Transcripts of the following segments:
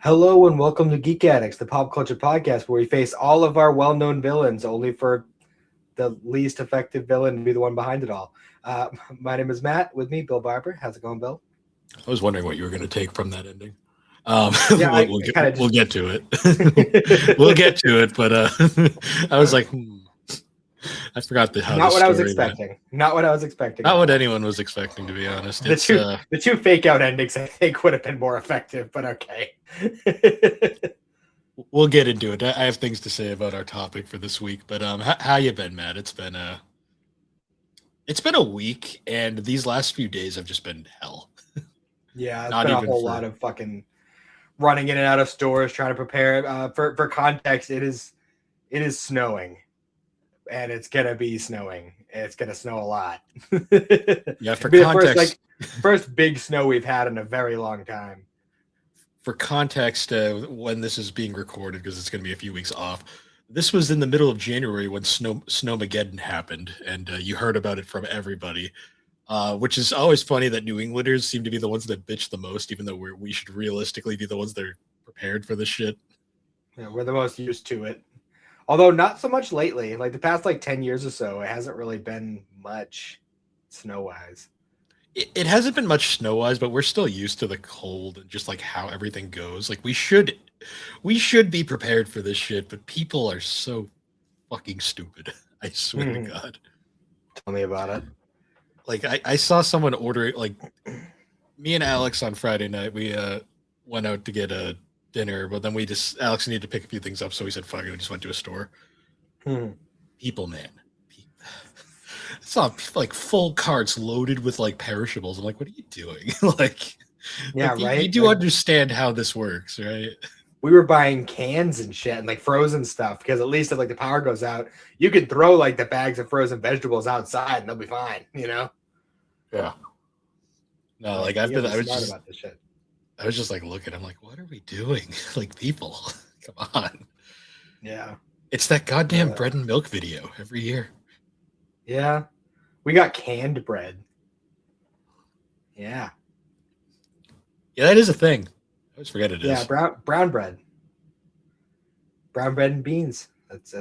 Hello and welcome to Geek Addicts, the pop culture podcast where we face all of our well-known villains, only for the least effective villain to be the one behind it all. My name is Matt. With me, Bill Barber. How's it going, Bill? I was wondering what you were going to take from that ending. Yeah, We'll get to it. We'll get to it, but I was like, I forgot how Not the what I was story expecting. went. Not what I was expecting. Not what anyone was expecting, to be honest. The two fake out endings, I think, would have been more effective, but okay. We'll get into it. I have things to say about our topic for this week, but how you been, Matt? It's been a week, and these last few days have just been hell. Yeah, it's been a whole lot of fucking running in and out of stores, trying to prepare. For context, it is snowing, and it's gonna be snowing. It's gonna snow a lot. Yeah, for context, first big snow we've had in a very long time. For context, when this is being recorded, because it's going to be a few weeks off, this was in the middle of January when Snowmageddon happened, and you heard about it from everybody. Which is always funny that New Englanders seem to be the ones that bitch the most, even though we should realistically be the ones that are prepared for this shit. Yeah, we're the most used to it. Although not so much lately. Like the past 10 years or so, it hasn't really been much snow-wise. It hasn't been much snow-wise, but we're still used to the cold and just how everything goes. We should be prepared for this shit, but people are so fucking stupid. I swear to God. Tell me about it. I saw someone order me and Alex on Friday night. We went out to get a dinner, but then Alex needed to pick a few things up, so we said, "Fuck it," we just went to a store. People, man, I saw full carts loaded with perishables. I'm like, what are you doing? Right? You do understand how this works, right? We were buying cans and shit and frozen stuff because at least if the power goes out, you can throw the bags of frozen vegetables outside and they'll be fine, Yeah. No, I was just looking. I'm like, what are we doing? People, come on. Yeah. It's that goddamn bread and milk video every year. Yeah. We got canned bread. Yeah. Yeah, that is a thing. I always forget it is. Yeah, brown bread. Brown bread and beans. That's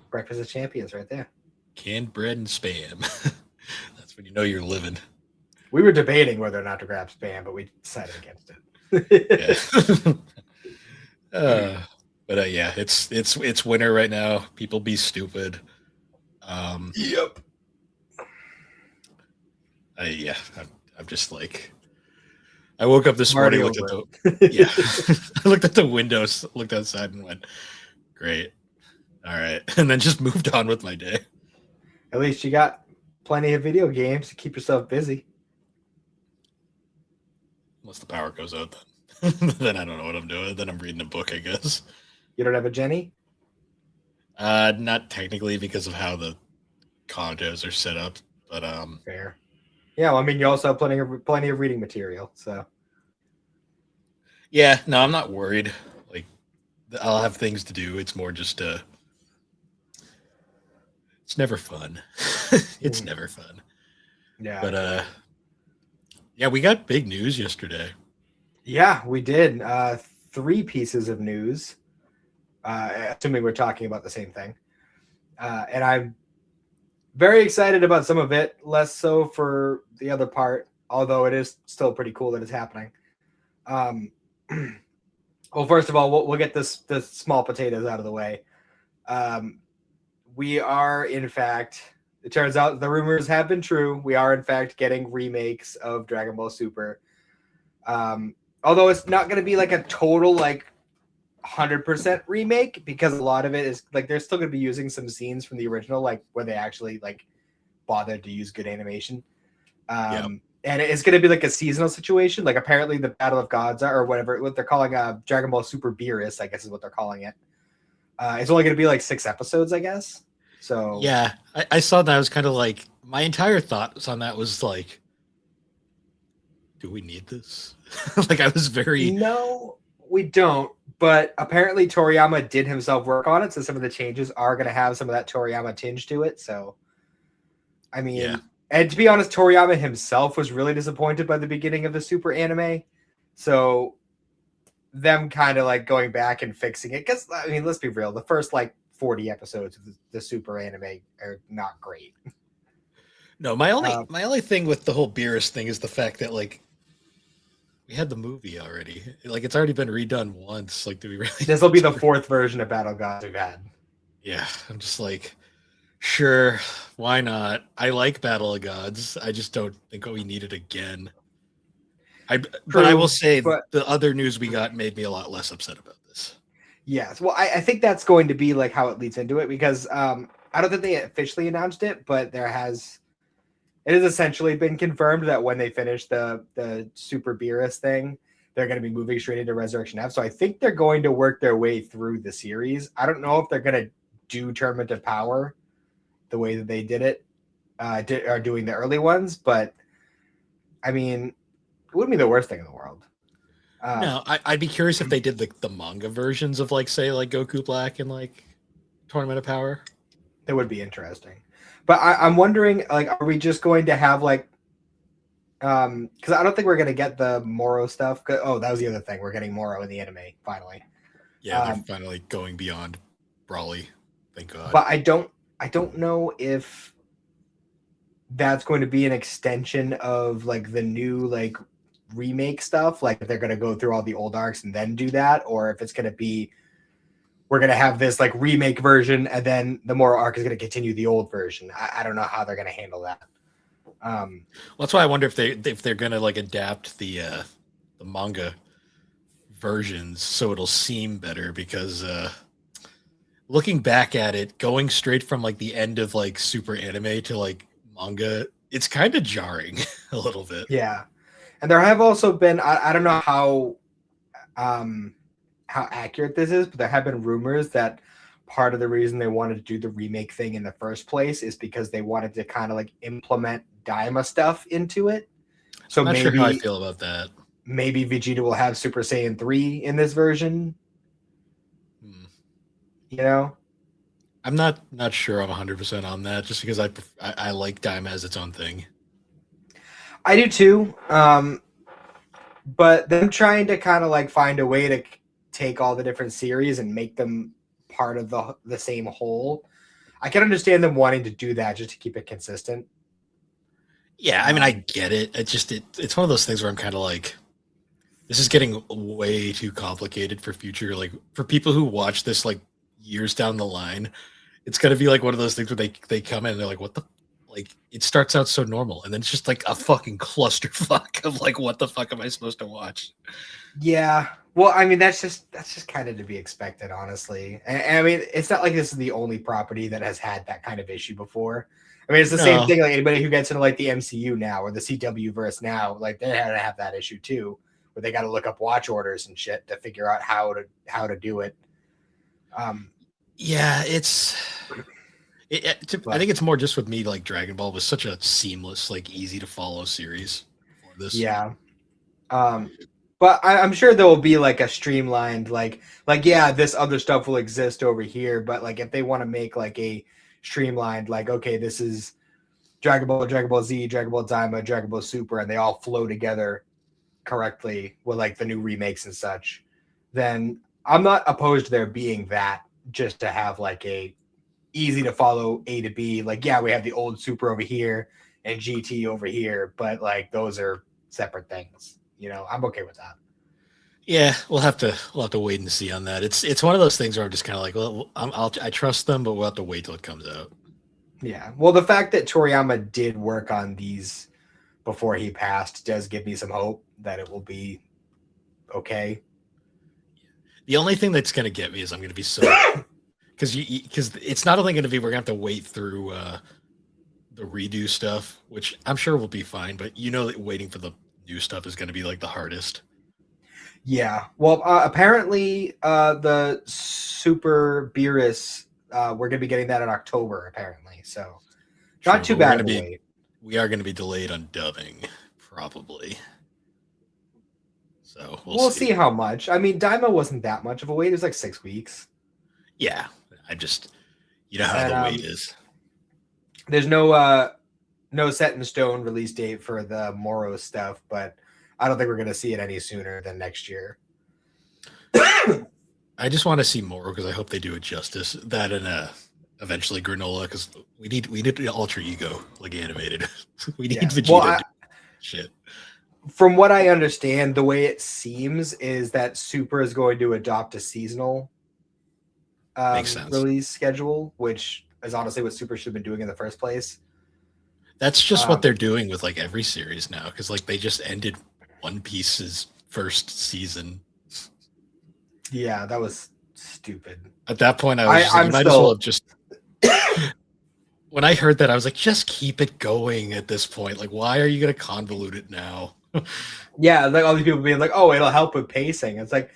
breakfast of champions right there. Canned bread and Spam. That's when you know you're living. We were debating whether or not to grab Spam, but we decided against it. Yeah, it's winter right now. People be stupid. Yep. I'm just I woke up this morning, I looked at the windows, looked outside, and went, "Great, all right," and then just moved on with my day. At least you got plenty of video games to keep yourself busy. Unless the power goes out, then I don't know what I'm doing. Then I'm reading a book, I guess. You don't have a Jenny? Not technically because of how the condos are set up, but fair. Yeah, well, you also have plenty of reading material, so. Yeah, no, I'm not worried. I'll have things to do. It's more just it's never fun. It's never fun. Yeah. But yeah, we got big news yesterday. Yeah, we did. 3 pieces of news. Assuming we're talking about the same thing. And I'm very excited about some of it, less so for the other part, although it is still pretty cool that it's happening. Well, first of all, we'll get the small potatoes out of the way. We are, in fact, it turns out the rumors have been true. We are, in fact, getting remakes of Dragon Ball Super. Although it's not going to be a total 100% remake, because a lot of it is they're still going to be using some scenes from the original, where they actually bothered to use good animation. And it's going to be a seasonal situation. Apparently the Battle of Gods or whatever, what they're calling Dragon Ball Super Beerus, I guess is what they're calling it. It's only going to be 6 episodes, I guess. So yeah, I saw that. I was kind of my entire thoughts on that was do we need this? I was very... No, we don't. But apparently Toriyama did himself work on it, so some of the changes are going to have some of that Toriyama tinge to it. So, and to be honest, Toriyama himself was really disappointed by the beginning of the Super anime. So them kind of like going back and fixing it. Because I mean, let's be real, the first like 40 episodes of the Super anime are not great. No, my only thing with the whole Beerus thing is the fact that like we had the movie already. Like it's already been redone once. Like, do we really? This will be the fourth version of Battle Gods we've had. Yeah, I'm just like, sure, why not? I like Battle of Gods. I just don't think we need it again. But I will say the other news we got made me a lot less upset about this. Yes, well, I think that's going to be like how it leads into it because I don't think they officially announced it, but it has essentially been confirmed that when they finish the Super Beerus thing, they're going to be moving straight into Resurrection F. So I think they're going to work their way through the series. I don't know if they're going to do Tournament of Power the way that they did it, are doing the early ones, but I mean, it wouldn't be the worst thing in the world. No, I'd be curious if they did the manga versions of like say like Goku Black and like Tournament of Power. That would be interesting. But I'm wondering, like, are we just going to have like, because I don't think we're going to get the Moro stuff. Oh, that was the other thing. We're getting Moro in the anime finally. Yeah, they're finally going beyond Brawly. Thank God. But I don't know if that's going to be an extension of like the new like remake stuff. Like if they're going to go through all the old arcs and then do that, or if it's going to be we're going to have this like remake version and then the Moro arc is going to continue the old version. I don't know how they're going to handle that. Well, that's why I wonder if they're going to like adapt the manga versions so it'll seem better because looking back at it, going straight from like the end of like Super Anime to like manga, it's kind of jarring a little bit. Yeah. And there have also been, I don't know how accurate this is, but there have been rumors that part of the reason they wanted to do the remake thing in the first place is because they wanted to kind of like implement Daima stuff into it. So I'm not maybe sure how I feel about that. Maybe Vegeta will have Super Saiyan 3 in this version. You know? I'm not sure I'm 100% on that just because I like Daima as its own thing. I do too. But them trying to kind of like find a way to take all the different series and make them part of the same whole. I can understand them wanting to do that just to keep it consistent. Yeah, I mean, I get it. It's one of those things where I'm kind of like, this is getting way too complicated for future. Like for people who watch this like years down the line, it's gonna be like one of those things where they come in and they're like, what the like it starts out so normal and then it's just like a fucking clusterfuck of like what the fuck am I supposed to watch? Yeah. Well, I mean that's just kind of to be expected, honestly. And I mean, it's not like this is the only property that has had that kind of issue before. I mean, it's the same thing like anybody who gets into like the MCU now or the CW verse now, like they had to have that issue too, where they got to look up watch orders and shit to figure out how to do it. Yeah, I think it's more just with me. Like Dragon Ball was such a seamless, like easy to follow series for this. Yeah, but I'm sure there will be like a streamlined, like yeah, this other stuff will exist over here. But like if they want to make like a streamlined, like okay, this is Dragon Ball Z, Dragon Ball Daima, Dragon Ball Super, and they all flow together correctly with like the new remakes and such, then I'm not opposed to there being that just to have like a easy to follow A to B. Like, yeah, we have the old Super over here and GT over here, but like those are separate things. You know, I'm okay with that. Yeah, we'll have to wait and see on that. It's one of those things where I'm just kind of like, well, I trust them, but we'll have to wait till it comes out. Yeah. Well, the fact that Toriyama did work on these before he passed does give me some hope that it will be okay. The only thing that's going to get me is I'm going to be so because it's not only going to be we're going to have to wait through the redo stuff, which I'm sure will be fine, but you know that waiting for the new stuff is going to be like the hardest. Yeah. Well, apparently the Super Beerus, we're going to be getting that in October, apparently. So not too bad of a wait. We are going to be delayed on dubbing, probably. So we'll see how much. I mean, Daima wasn't that much of a wait. It was like 6 weeks. Yeah. You know how the wait is. There's no set in stone release date for the Moro stuff, but I don't think we're going to see it any sooner than next year. I just want to see more because I hope they do it justice. That and eventually granola because we need the alter ego like animated. We need Vegeta Well, to do shit. From what I understand, the way it seems is that Super is going to adopt a seasonal release schedule, which is honestly what Super should have been doing in the first place. That's just what they're doing with like every series now, because like they just ended One Piece's first season. Yeah, that was stupid. At that point, I was just like, you might as well have just. When I heard that, I was like, just keep it going at this point. Like, why are you going to convolute it now? Yeah, like all these people being like, oh, it'll help with pacing. It's like,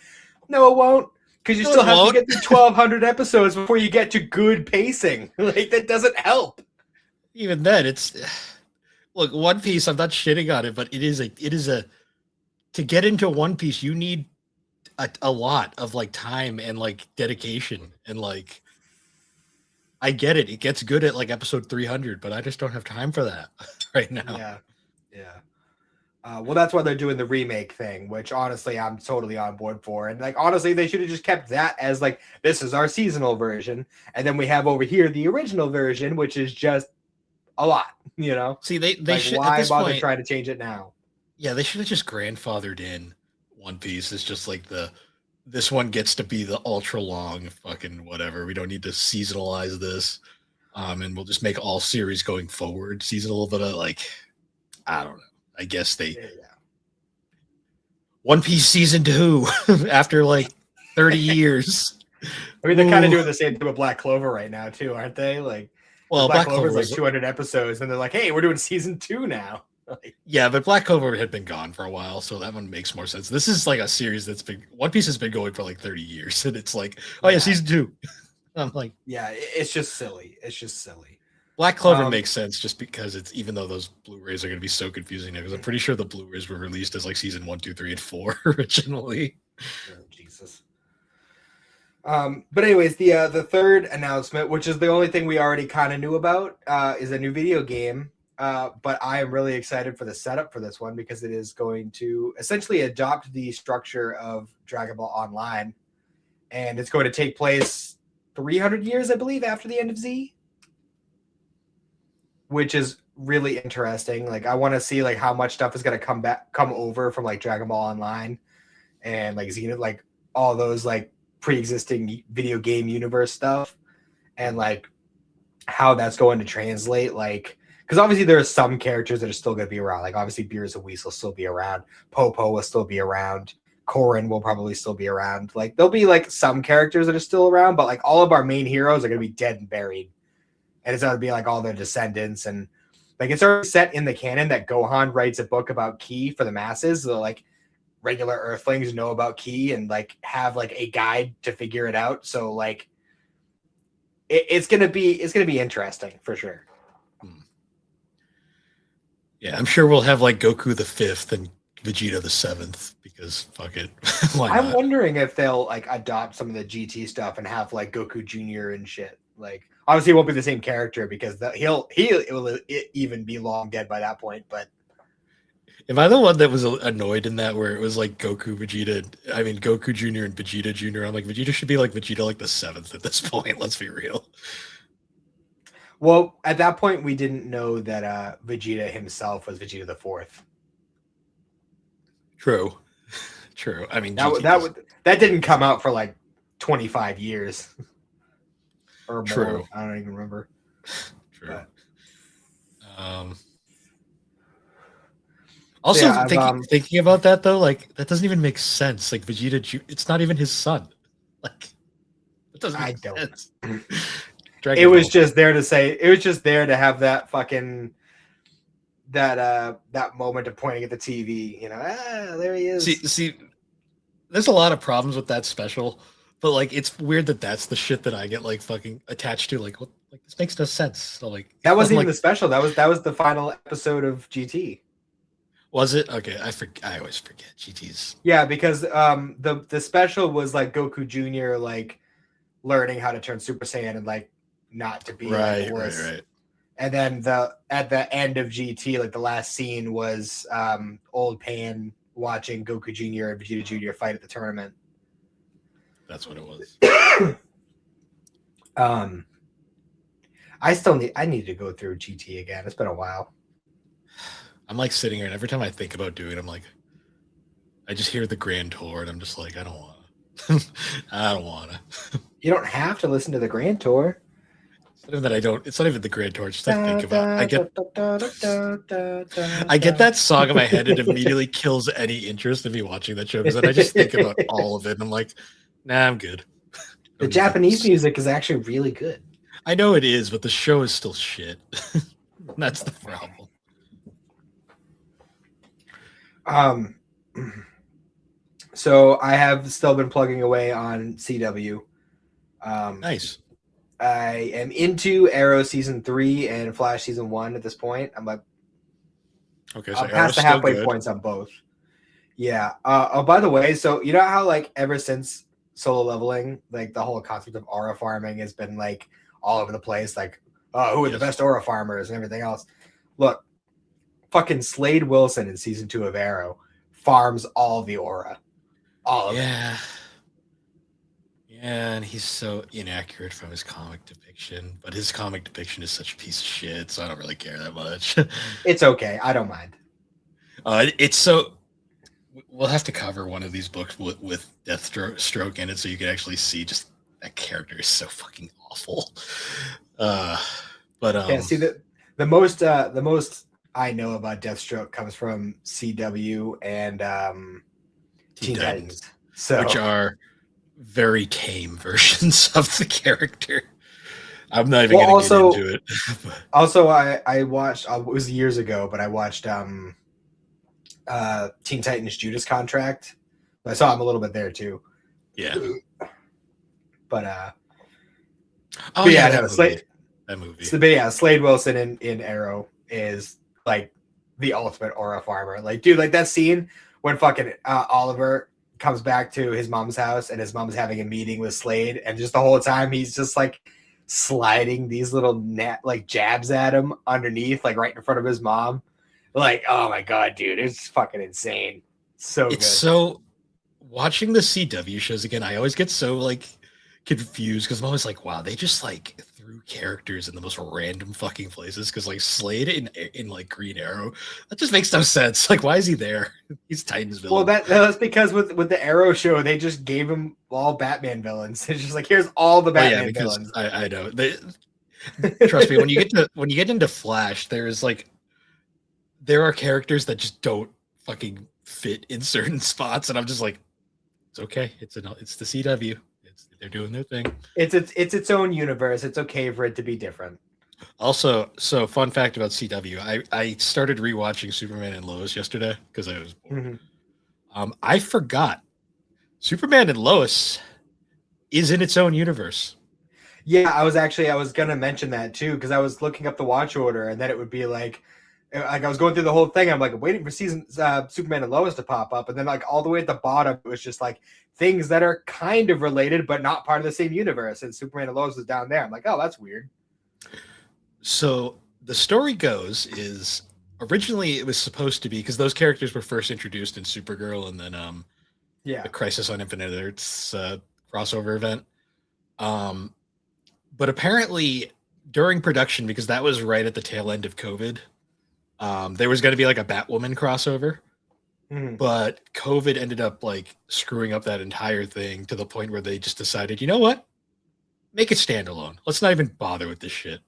no, it won't. Because you still have to get through 1,200 episodes before you get to good pacing. Like, that doesn't help. Even then, it's... Look, One Piece, I'm not shitting on it, but it is a... To get into One Piece, you need a lot of, like, time and, like, dedication. And, like... I get it. It gets good at, like, episode 300, but I just don't have time for that right now. Yeah. Well, that's why they're doing the remake thing, which honestly I'm totally on board for. And like honestly, they should have just kept that as like this is our seasonal version, and then we have over here the original version, which is just a lot. You know, see they like, should. Why at this bother point, trying to change it now? Yeah, they should have just grandfathered in One Piece. It's just like this one gets to be the ultra long fucking whatever. We don't need to seasonalize this, and we'll just make all series going forward seasonal. But like, I don't know. I guess One Piece season 2 after like 30 years. I mean, they're kind of doing the same thing with Black Clover right now too, aren't they? Like, well, Black Clover's like 200 episodes, and they're like, "Hey, we're doing season 2 now." Like, yeah, but Black Clover had been gone for a while, so that one makes more sense. This is like a series that's been One Piece has been going for like 30 years, and it's like, oh yeah, season 2. I'm like, yeah, it's just silly. It's just silly. Black Clover makes sense just because it's even though those Blu-rays are going to be so confusing now because I'm pretty sure the Blu-rays were released as like season 1, 2, 3, and 4 originally. Oh, Jesus. But anyways, the third announcement, which is the only thing we already kind of knew about, is a new video game. But I am really excited for the setup for this one because it is going to essentially adopt the structure of Dragon Ball Online, and it's going to take place 300 years, I believe, after the end of Z. Which is really interesting. Like, I want to see like how much stuff is going to come over from like Dragon Ball Online and like Xenoblade, like all those like pre-existing video game universe stuff, and like how that's going to translate. Like, because obviously there are some characters that are still going to be around. Like, obviously Beerus and Whis will still be around. Popo will still be around. Korin will probably still be around. Like, there'll be like some characters that are still around, but like all of our main heroes are going to be dead and buried. And it's going to be like all their descendants. And like it's already set in the canon that Gohan writes a book about Ki for the masses. So like regular Earthlings know about Ki and like have like a guide to figure it out. So like it's gonna be interesting for sure. Yeah, I'm sure we'll have like Goku the 5th and Vegeta the 7th because fuck it. I'm wondering if they'll like adopt some of the GT stuff and have like Goku Jr. and shit. Like obviously it won't be the same character because he'll even be long dead by that point. But am I the one that was annoyed in that where it was like Goku Vegeta? I mean Goku Jr. and Vegeta Jr. I'm like Vegeta should be like Vegeta like the 7th at this point. Let's be real. Well, at that point we didn't know that Vegeta himself was Vegeta the 4th. True. I mean that didn't come out for like 25 years. Or True. More. I don't even remember. True. Also, thinking about that though, like that doesn't even make sense. Like Vegeta, it's not even his son. Like it doesn't. Make sense. It was just there to say. It was just there to have that fucking that moment of pointing at the TV. You know, there he is. See, there's a lot of problems with that special. But like, it's weird that that's the shit that I get like fucking attached to. Like, what? Like this makes no sense. So like, that wasn't even the special. That was the final episode of GT. Was it? Okay, I always forget GT's. Yeah, because the special was like Goku Jr. like learning how to turn Super Saiyan and like not to be right. And then at the end of GT, like the last scene was old Pan watching Goku Jr. and Vegeta Jr. fight at the tournament. That's what it was. I need to go through GT again. It's been a while. I'm like sitting here, and every time I think about doing it, I'm like, I just hear the Grand Tour, and I'm just like, I don't want to. I don't want to. You don't have to listen to the Grand Tour. It's not even that I don't. It's not even the Grand Tour. It's just I think about. I get that song in my head. It immediately kills any interest in me watching that show because then I just think about all of it, and I'm like, nah, I'm good. The Japanese music is actually really good. I know it is, but the show is still shit. That's the problem. So I have still been plugging away on CW. Nice. I am into Arrow season 3 and Flash season 1 at this point. I'm like, okay, so I'm past the halfway good. points on both. Yeah. Oh, by the way, so you know how like ever since Solo Leveling, like the whole concept of aura farming has been like all over the place. Like, oh, who are the best aura farmers and everything else? Look, fucking Slade Wilson in season 2 of Arrow farms all the aura, all of it. Yeah, and he's so inaccurate from his comic depiction, but his comic depiction is such a piece of shit, so I don't really care that much. It's okay. I don't mind. It's so... We'll have to cover one of these books with Deathstroke in it so you can actually see just that character is so fucking awful. See the most I know about Deathstroke comes from CW and Teen Titans. So which are very tame versions of the character. I'm not even going to get into it. Also, I watched. It was years ago, but I watched Teen Titans Judas Contract. I saw him a little bit there too. Yeah. But that movie. Slade Wilson in Arrow is like the ultimate aura farmer. Like, dude, like that scene when fucking Oliver comes back to his mom's house and his mom's having a meeting with Slade, and just the whole time he's just like sliding these little jabs at him underneath, like right in front of his mom. Like, oh my god, dude, it's fucking insane. So it's good. So watching the CW shows again, I always get so like confused because I'm always like, wow, they just like threw characters in the most random fucking places. Because like Slade in like Green Arrow, that just makes no sense. Like, why is he there? He's Titan's villain. Well, that's because with the Arrow show, they just gave him all Batman villains. It's just like, here's all the Batman villains. I know. Trust me, when you get into Flash, there are characters that just don't fucking fit in certain spots, and I'm just like, it's okay. It's the CW. They're doing their thing. It's its own universe. It's okay for it to be different. Also, so fun fact about CW, I started rewatching Superman and Lois yesterday because I was bored. Mm-hmm. I forgot Superman and Lois is in its own universe. Yeah, I was gonna mention that too because I was looking up the watch order, and then it would be like I was going through the whole thing. I'm like waiting for season Superman and Lois to pop up, and then like all the way at the bottom, it was just like things that are kind of related but not part of the same universe. And Superman and Lois was down there. I'm like, oh, that's weird. So the story goes is originally it was supposed to be because those characters were first introduced in Supergirl and then the Crisis on Infinite Earths crossover event. But apparently during production, because that was right at the tail end of COVID. There was going to be like a Batwoman crossover, but COVID ended up like screwing up that entire thing to the point where they just decided, you know what? Make it standalone. Let's not even bother with this shit.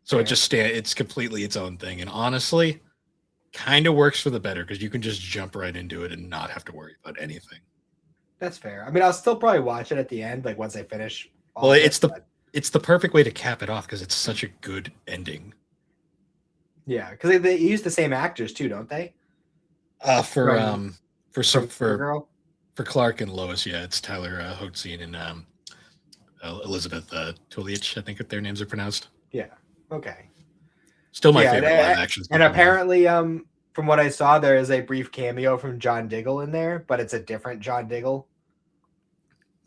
So it's completely its own thing. And honestly, kind of works for the better because you can just jump right into it and not have to worry about anything. That's fair. I mean, I'll still probably watch it at the end, like once I finish. Well, it's the perfect way to cap it off because it's such a good ending. Yeah, because they use the same actors too, don't they? For Clark and Lois, yeah, it's Tyler Hoatzine and Elizabeth Tullich, I think their names are pronounced. Yeah. Okay. Still my favorite live action. And apparently, from what I saw, there is a brief cameo from John Diggle in there, but it's a different John Diggle.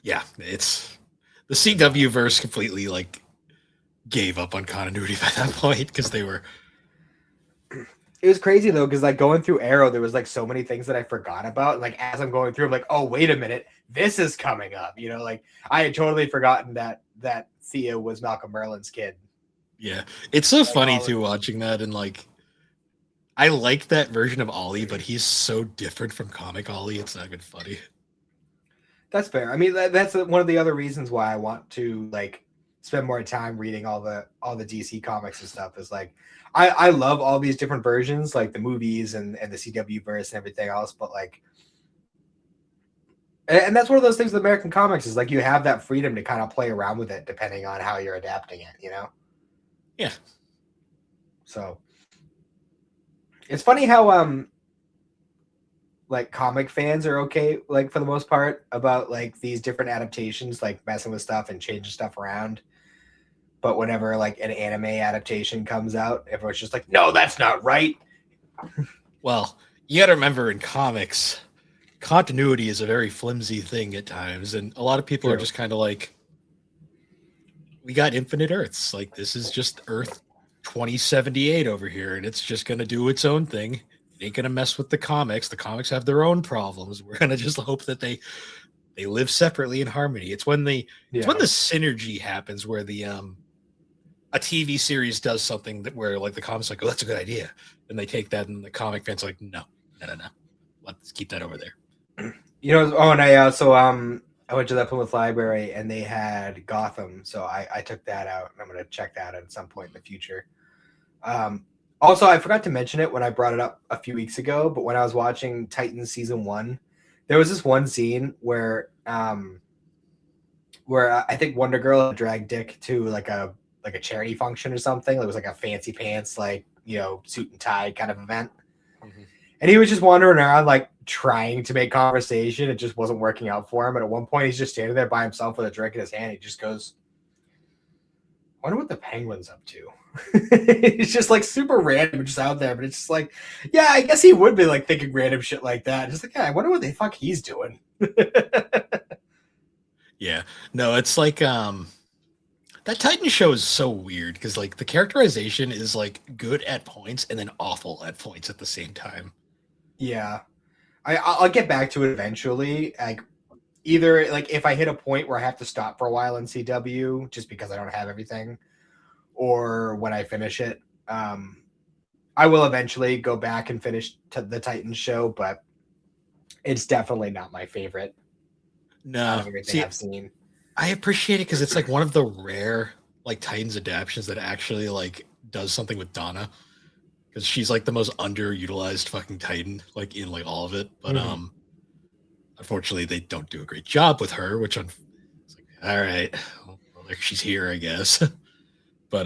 Yeah, it's the CW verse completely like gave up on continuity by that point because they were. It was crazy though, because like going through Arrow, there was like so many things that I forgot about. Like as I'm going through, I'm like, oh wait a minute, this is coming up. Like I had totally forgotten that Thea was Malcolm Merlin's kid. Yeah, it's so funny too watching that, and like I like that version of Ollie, but he's so different from comic Ollie. It's not even funny. That's fair. I mean, that's one of the other reasons why I want to like spend more time reading all the DC comics and stuff. Is like I love all these different versions, like the movies and the CW verse and everything else. But like, and that's one of those things with American comics is like you have that freedom to kind of play around with it depending on how you're adapting it. Yeah. So it's funny how like comic fans are okay, like for the most part, about like these different adaptations, like messing with stuff and changing stuff around. But whenever like an anime adaptation comes out, everyone's just like, no, that's not right. Well, you gotta remember in comics, continuity is a very flimsy thing at times, and a lot of people are just kind of like, we got infinite Earths. Like this is just Earth 2078 over here, and it's just gonna do its own thing. It ain't gonna mess with the comics. The comics have their own problems. We're gonna just hope that they live separately in harmony. It's when it's when the synergy happens where the a TV series does something that where like the comics like, oh, that's a good idea, and they take that, and the comic fans are like, no, let's keep that over there. And I also I went to the Plymouth Library and they had Gotham, so I took that out and I'm gonna check that out at some point in the future. Also, I forgot to mention it when I brought it up a few weeks ago, but when I was watching Titans season 1, there was this one scene where I think Wonder Girl dragged Dick to like a charity function or something. It was like a fancy pants, like, suit and tie kind of event. Mm-hmm. And he was just wandering around, like trying to make conversation. It just wasn't working out for him. And at one point, he's just standing there by himself with a drink in his hand. He just goes, I wonder what the Penguin's up to. It's just like super random, just out there. But it's just like, yeah, I guess he would be like thinking random shit like that. Just like, yeah, I wonder what the fuck he's doing. Yeah, no, it's like that Titan show is so weird because like the characterization is like good at points and then awful at points at the same time. Yeah, I'll get back to it eventually. Like either like if I hit a point where I have to stop for a while in CW just because I don't have everything, or when I finish it, I will eventually go back and finish the Titans show, but it's definitely not my favorite. No, see, I've seen. I appreciate it because it's like one of the rare like Titans adaptations that actually like does something with Donna, because she's like the most underutilized fucking Titan like in like all of it. But unfortunately they don't do a great job with her, which it's like, all right, well, like she's here, I guess. But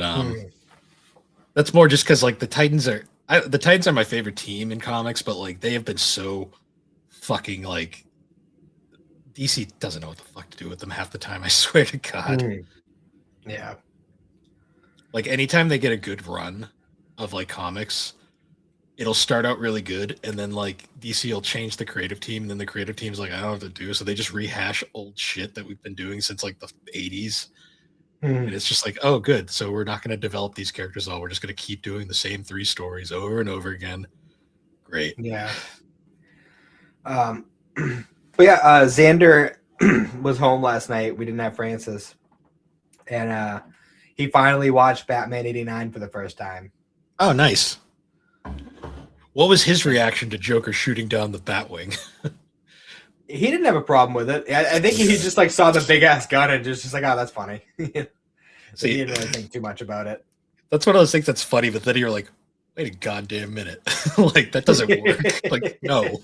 that's more just because like the Titans are my favorite team in comics, but like they have been so fucking like DC doesn't know what the fuck to do with them half the time. I swear to God. Yeah. Like anytime they get a good run of like comics, it'll start out really good, and then like DC will change the creative team, and then the creative team's like, I don't know what to do, so they just rehash old shit that we've been doing since like the 80s. And it's just like, oh, good. So we're not going to develop these characters at all. We're just going to keep doing the same 3 stories over and over again. Great. Yeah. But yeah, Xander was home last night. We didn't have Francis. And he finally watched Batman 89 for the first time. Oh, nice. What was his reaction to Joker shooting down the Batwing? He didn't have a problem with it. I think he just like saw the big ass gun and just like, oh, that's funny. So he didn't really think too much about it. That's one of those things that's funny, but then you're like, wait a goddamn minute. Like, that doesn't work. Like, no.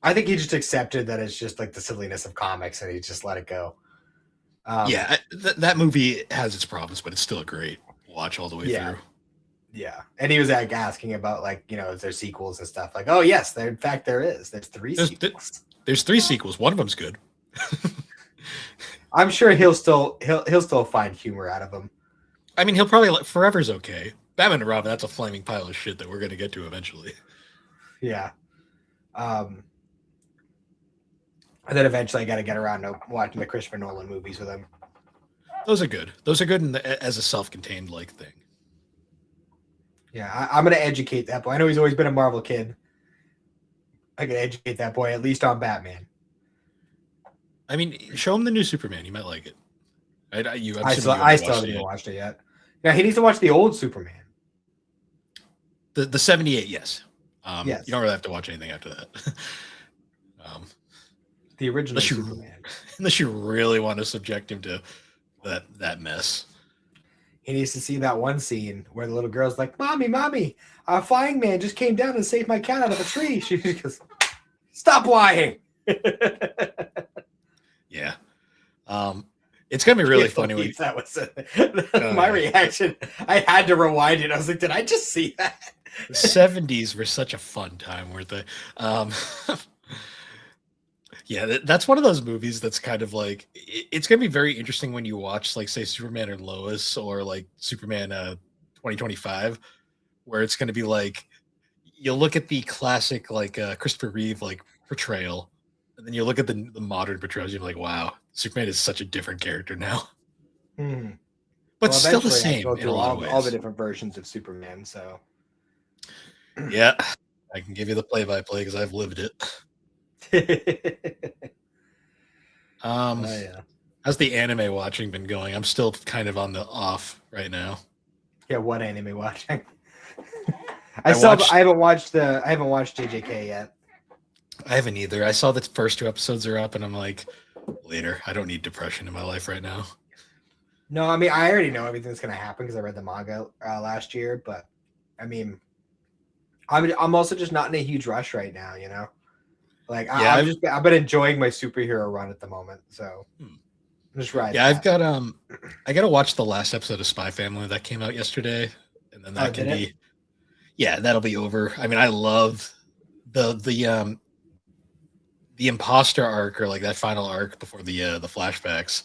I think he just accepted that it's just like the silliness of comics and he just let it go. Yeah, that movie has its problems, but it's still a great watch all the way through. Yeah. And he was like asking about like, is there sequels and stuff? Like, oh yes, in fact there is. There's 3 sequels. There's 3 sequels. One of them's good. I'm sure he'll still find humor out of them. I mean, he'll probably Forever's okay. Batman and Robin, that's a flaming pile of shit that we're gonna get to eventually. Yeah. And then eventually I got to get around to watching the Christopher Nolan movies with him. Those are good. Those are good as a self-contained like thing. Yeah, I'm going to educate that boy. I know he's always been a Marvel kid. I can educate that boy at least on Batman. I mean, show him the new Superman. You might like it. I'm I assuming still, you I haven't still watched haven't it even yet. watched it yet. Yeah, he needs to watch the old Superman. The 78, yes. Yes. You don't really have to watch anything after that. The original unless you Superman. unless you really want to subject him to that mess. He needs to see that one scene where the little girl's like, Mommy, a flying man just came down and saved my cat out of a tree. She goes, stop lying. Yeah. It's gonna be really Can't funny when believe that was my reaction. I had to rewind it. I was like, did I just see that? the 70s were such a fun time, weren't they? Yeah, that's one of those movies that's kind of like it's gonna be very interesting when you watch, like, say, Superman and Lois, or like Superman 2025, where it's gonna be like you'll look at the classic, like, Christopher Reeve, like, portrayal, and then you look at the modern portrayals, you're like, wow, Superman is such a different character now. Hmm. But Well, still the eventually I same go in a through lot of all the ways. different versions of Superman. So Yeah, I can give you the play-by-play because I've lived it. oh yeah. How's the anime watching been going? I'm still kind of on the off right now. Yeah, what anime watching? I haven't watched JJK yet. I haven't either. I saw the first 2 episodes are up, and I'm like, later. I don't need depression in my life right now. No, I mean I already know everything's gonna happen because I read the manga last year. But I mean, I'm also just not in a huge rush right now. You know, like Yeah, I've been enjoying my superhero run at the moment. So I'm just riding. Yeah, I've got I gotta watch the last episode of Spy Family that came out yesterday, and then that can be, yeah, that'll be over. I mean, I love the imposter arc, or like that final arc before the flashbacks.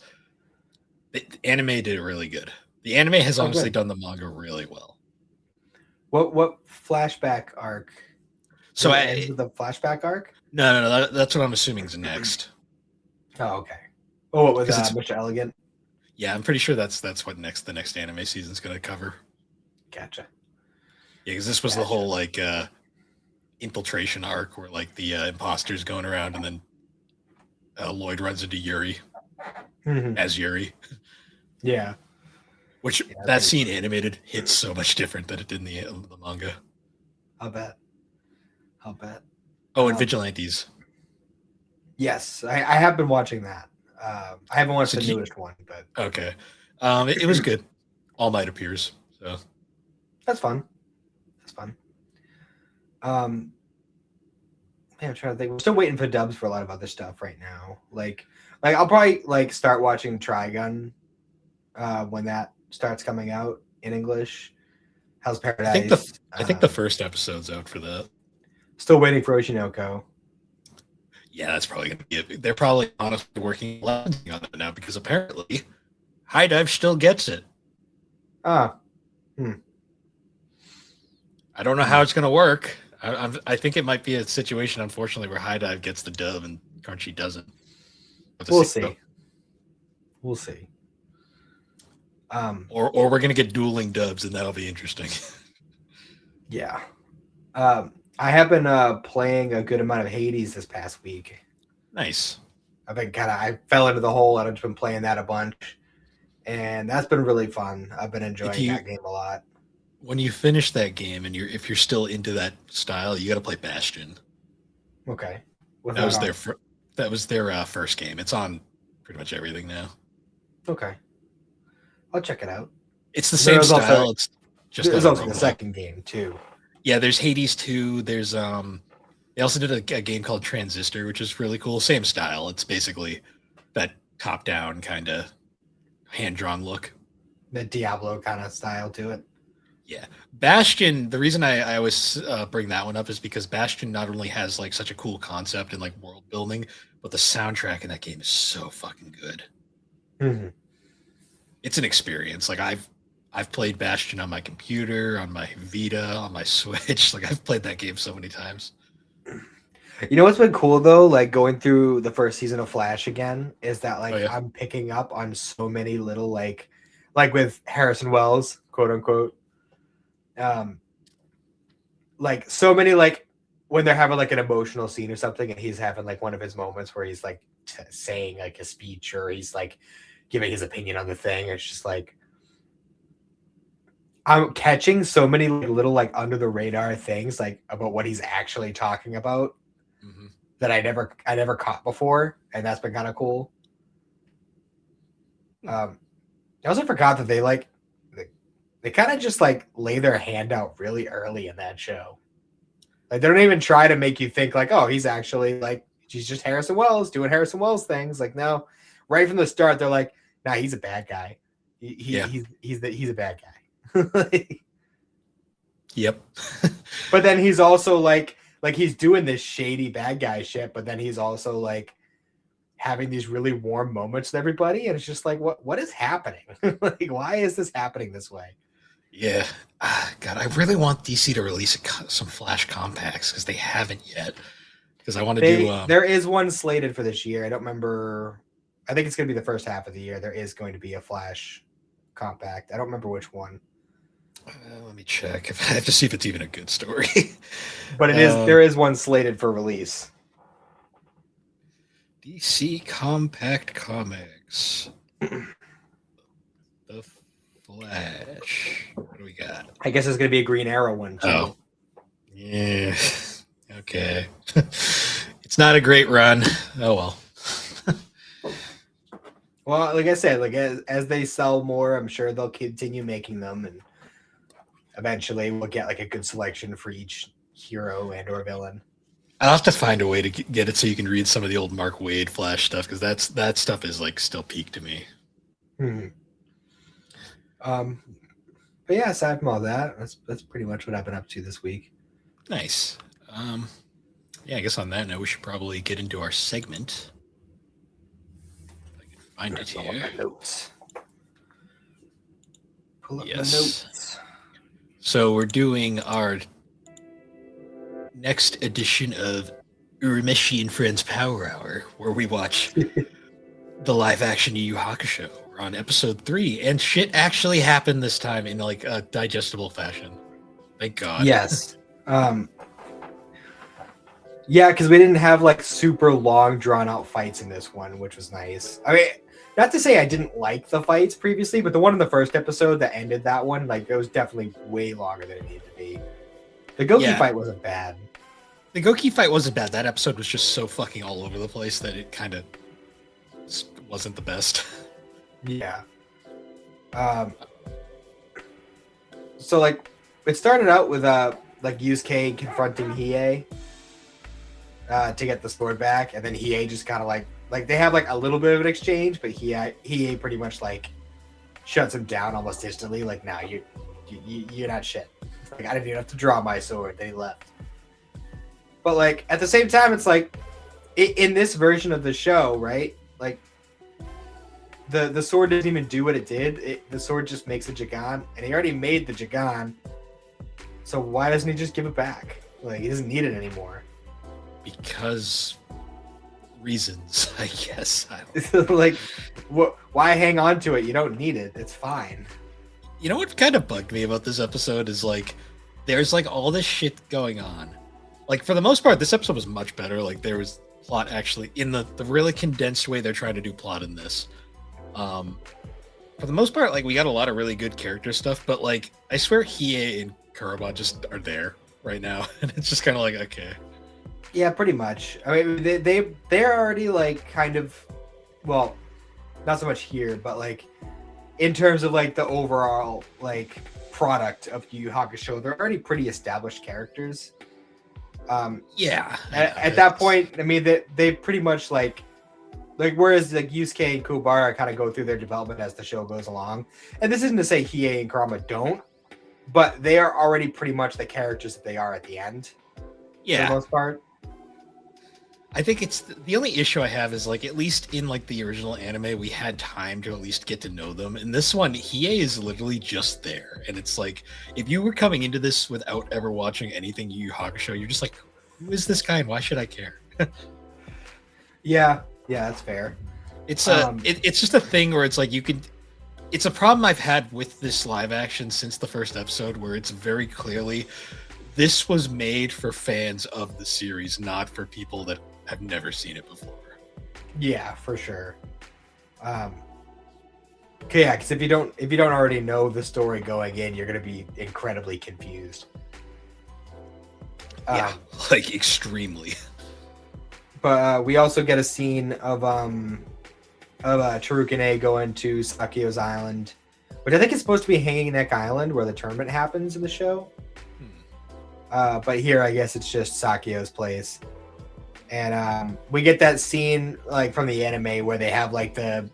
The anime did it really good. The anime has honestly done the manga really well. What flashback arc? So it ends with the flashback arc? No, that's what I'm assuming is next. Oh, okay. Oh, what was Mr. Elegant? Yeah, I'm pretty sure that's what the next anime season's going to cover. Gotcha. Yeah, because this was the whole like infiltration arc where like the imposters going around, and then Lloyd runs into Yuri as Yuri. Yeah. Which that scene animated hits so much different than it did in the manga. I'll bet. Oh, and Vigilantes. Yes, I have been watching that. I haven't watched the newest one, but okay. It was good. All Might appears, so that's fun. Man, I'm trying to think. We're still waiting for dubs for a lot of other stuff right now. Like I'll probably like start watching Trigun when that starts coming out in English. Hell's Paradise. I think the first episode's out for that. Still waiting for Oshinoko. Yeah, that's probably going to be it. They're probably honestly working on it now because apparently High Dive still gets it. I don't know how it's going to work. I think it might be a situation, unfortunately, where High Dive gets the dub and Crunchy doesn't. We'll see. We'll see. Or we're going to get dueling dubs, and that'll be interesting. Yeah. I have been playing a good amount of Hades this past week. Nice. I fell into the hole and I've just been playing that a bunch. And that's been really fun. I've been enjoying that game a lot. When you finish that game and if you're still into that style, you got to play Bastion. Okay. That was their first game. It's on pretty much everything now. Okay. I'll check it out. It's the same style. There's also the second game too. Yeah, there's Hades 2. There's they also did a game called Transistor, which is really cool. Same style. It's basically that top-down kind of hand-drawn look. The Diablo kind of style to it. Yeah. Bastion, the reason I always bring that one up is because Bastion not only has like such a cool concept and like world building, but the soundtrack in that game is so fucking good. Mm-hmm. It's an experience. Like I've played Bastion on my computer, on my Vita, on my Switch. Like I've played that game so many times. You know what's been cool though, like going through the first season of Flash again, is that like I'm picking up on so many little like with Harrison Wells, quote unquote, like so many like when they're having like an emotional scene or something, and he's having like one of his moments where he's like saying like a speech or he's like giving his opinion on the thing. It's just like I'm catching so many like, little like under the radar things like about what he's actually talking about that I never caught before, and that's been kind of cool. I also forgot that they kind of just like lay their hand out really early in that show. Like they don't even try to make you think like, oh, he's actually like he's just Harrison Wells doing Harrison Wells things. Like no, right from the start they're like, nah, he's a bad guy. He's a bad guy. Yep. But then he's also like he's doing this shady bad guy shit, but then he's also like having these really warm moments with everybody, and it's just like what is happening? Like why is this happening this way? Yeah. God, I really want DC to release some Flash compacts because they haven't yet. Because I want to do. There is one slated for this year. I don't remember. I think it's going to be the first half of the year. There is going to be a Flash compact. I don't remember which one. Let me check. I have to see if it's even a good story. But it is. There is one slated for release. DC Compact Comics. The Flash. What do we got? I guess it's going to be a Green Arrow one too. Oh. Yeah. Okay. It's not a great run. Oh well. Well, like I said, like as they sell more, I'm sure they'll continue making them, and eventually we'll get like a good selection for each hero and or villain. I'll have to find a way to get it so you can read some of the old Mark Waid Flash stuff because that stuff is like still peak to me. But yeah, aside from all that, that's pretty much what I've been up to this week. Nice. Yeah, I guess on that note, we should probably get into our segment. If I can find it here. My notes. Pull up my Yes. notes. So we're doing our next edition of Urameshi and Friends Power Hour, where we watch the live-action Yu Yu Hakusho. We're on episode 3, and shit actually happened this time in like a digestible fashion. Thank God. Yes. Yeah, because we didn't have like super long, drawn-out fights in this one, which was nice. I mean, not to say I didn't like the fights previously, but the one in the first episode that ended that one, like, it was definitely way longer than it needed to be. The Goki fight wasn't bad. The Goki fight wasn't bad. That episode was just so fucking all over the place that it kind of wasn't the best. Yeah. So like it started out with like Yusuke confronting Hiei to get the sword back, and then Hiei just kind of like they have like a little bit of an exchange, but Hiei pretty much like shuts him down almost instantly. Like, now you're not shit. Like, I didn't even have to draw my sword. They left. But like at the same time, it's like in this version of the show, right? Like the sword doesn't even do what it did. The sword just makes a Jagan, and he already made the Jagan. So why doesn't he just give it back? Like, he doesn't need it anymore. Because reasons, I guess. Like, why hang on to it? You don't need it. It's fine. You know what kind of bugged me about this episode is like there's like all this shit going on. Like, for the most part, this episode was much better. Like, there was plot actually in the really condensed way they're trying to do plot in this. For the most part, like, we got a lot of really good character stuff, but like I swear Hiei and Kuraba just are there right now, and it's just kind of like, okay. Yeah, pretty much. I mean, they're already like kind of, well, not so much here, but like in terms of like the overall like product of Yu Yu Hakusho, they're already pretty established characters. At that point, I mean, they pretty much like whereas like Yusuke and Kuwabara kind of go through their development as the show goes along. And this isn't to say Hiei and Kurama don't, but they are already pretty much the characters that they are at the end. Yeah. For the most part. I think it's the only issue I have is like, at least in like the original anime, we had time to at least get to know them. And this one, Hiei is literally just there. And it's like, if you were coming into this without ever watching anything Yu Yu Hakusho, you're just like, who is this guy and why should I care? Yeah, that's fair. It's it's just a thing where it's like it's a problem I've had with this live action since the first episode, where it's very clearly this was made for fans of the series, not for people that have never seen it before. Yeah, for sure. Okay, yeah, because if you don't already know the story going in, you're gonna be incredibly confused. Yeah, like extremely. But we also get a scene of Tarukane going to Sakio's island, which I think is supposed to be Hanging Neck Island, where the tournament happens in the show. But here, I guess it's just Sakio's place, and we get that scene like from the anime where they have like the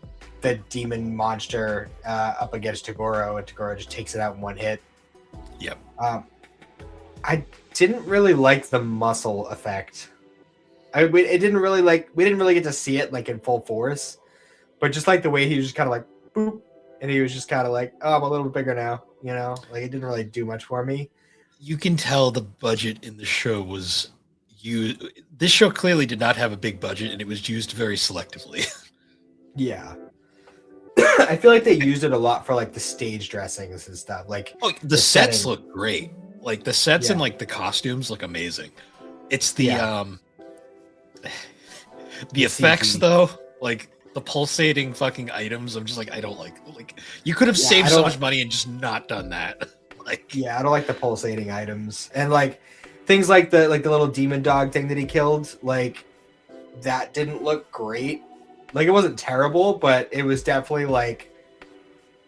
demon monster up against Toguro, and Toguro just takes it out in one hit. Yep. I didn't really like the muscle effect. We didn't really get to see it like in full force, but just like the way he was just kind of like boop, and he was just kind of like, oh, I'm a little bit bigger now, like it didn't really do much for me. You can tell the budget in the show was this show clearly did not have a big budget, and it was used very selectively. Yeah. I feel like they used it a lot for like the stage dressings and stuff. Like the sets look great. Like the sets and like the costumes look amazing. It's the effects though, like the pulsating fucking items. I'm just like, I don't like you could have saved so much money and just not done that. Like, I don't like the pulsating items, and like things like the little demon dog thing that he killed. Like that didn't look great. Like it wasn't terrible, but it was definitely like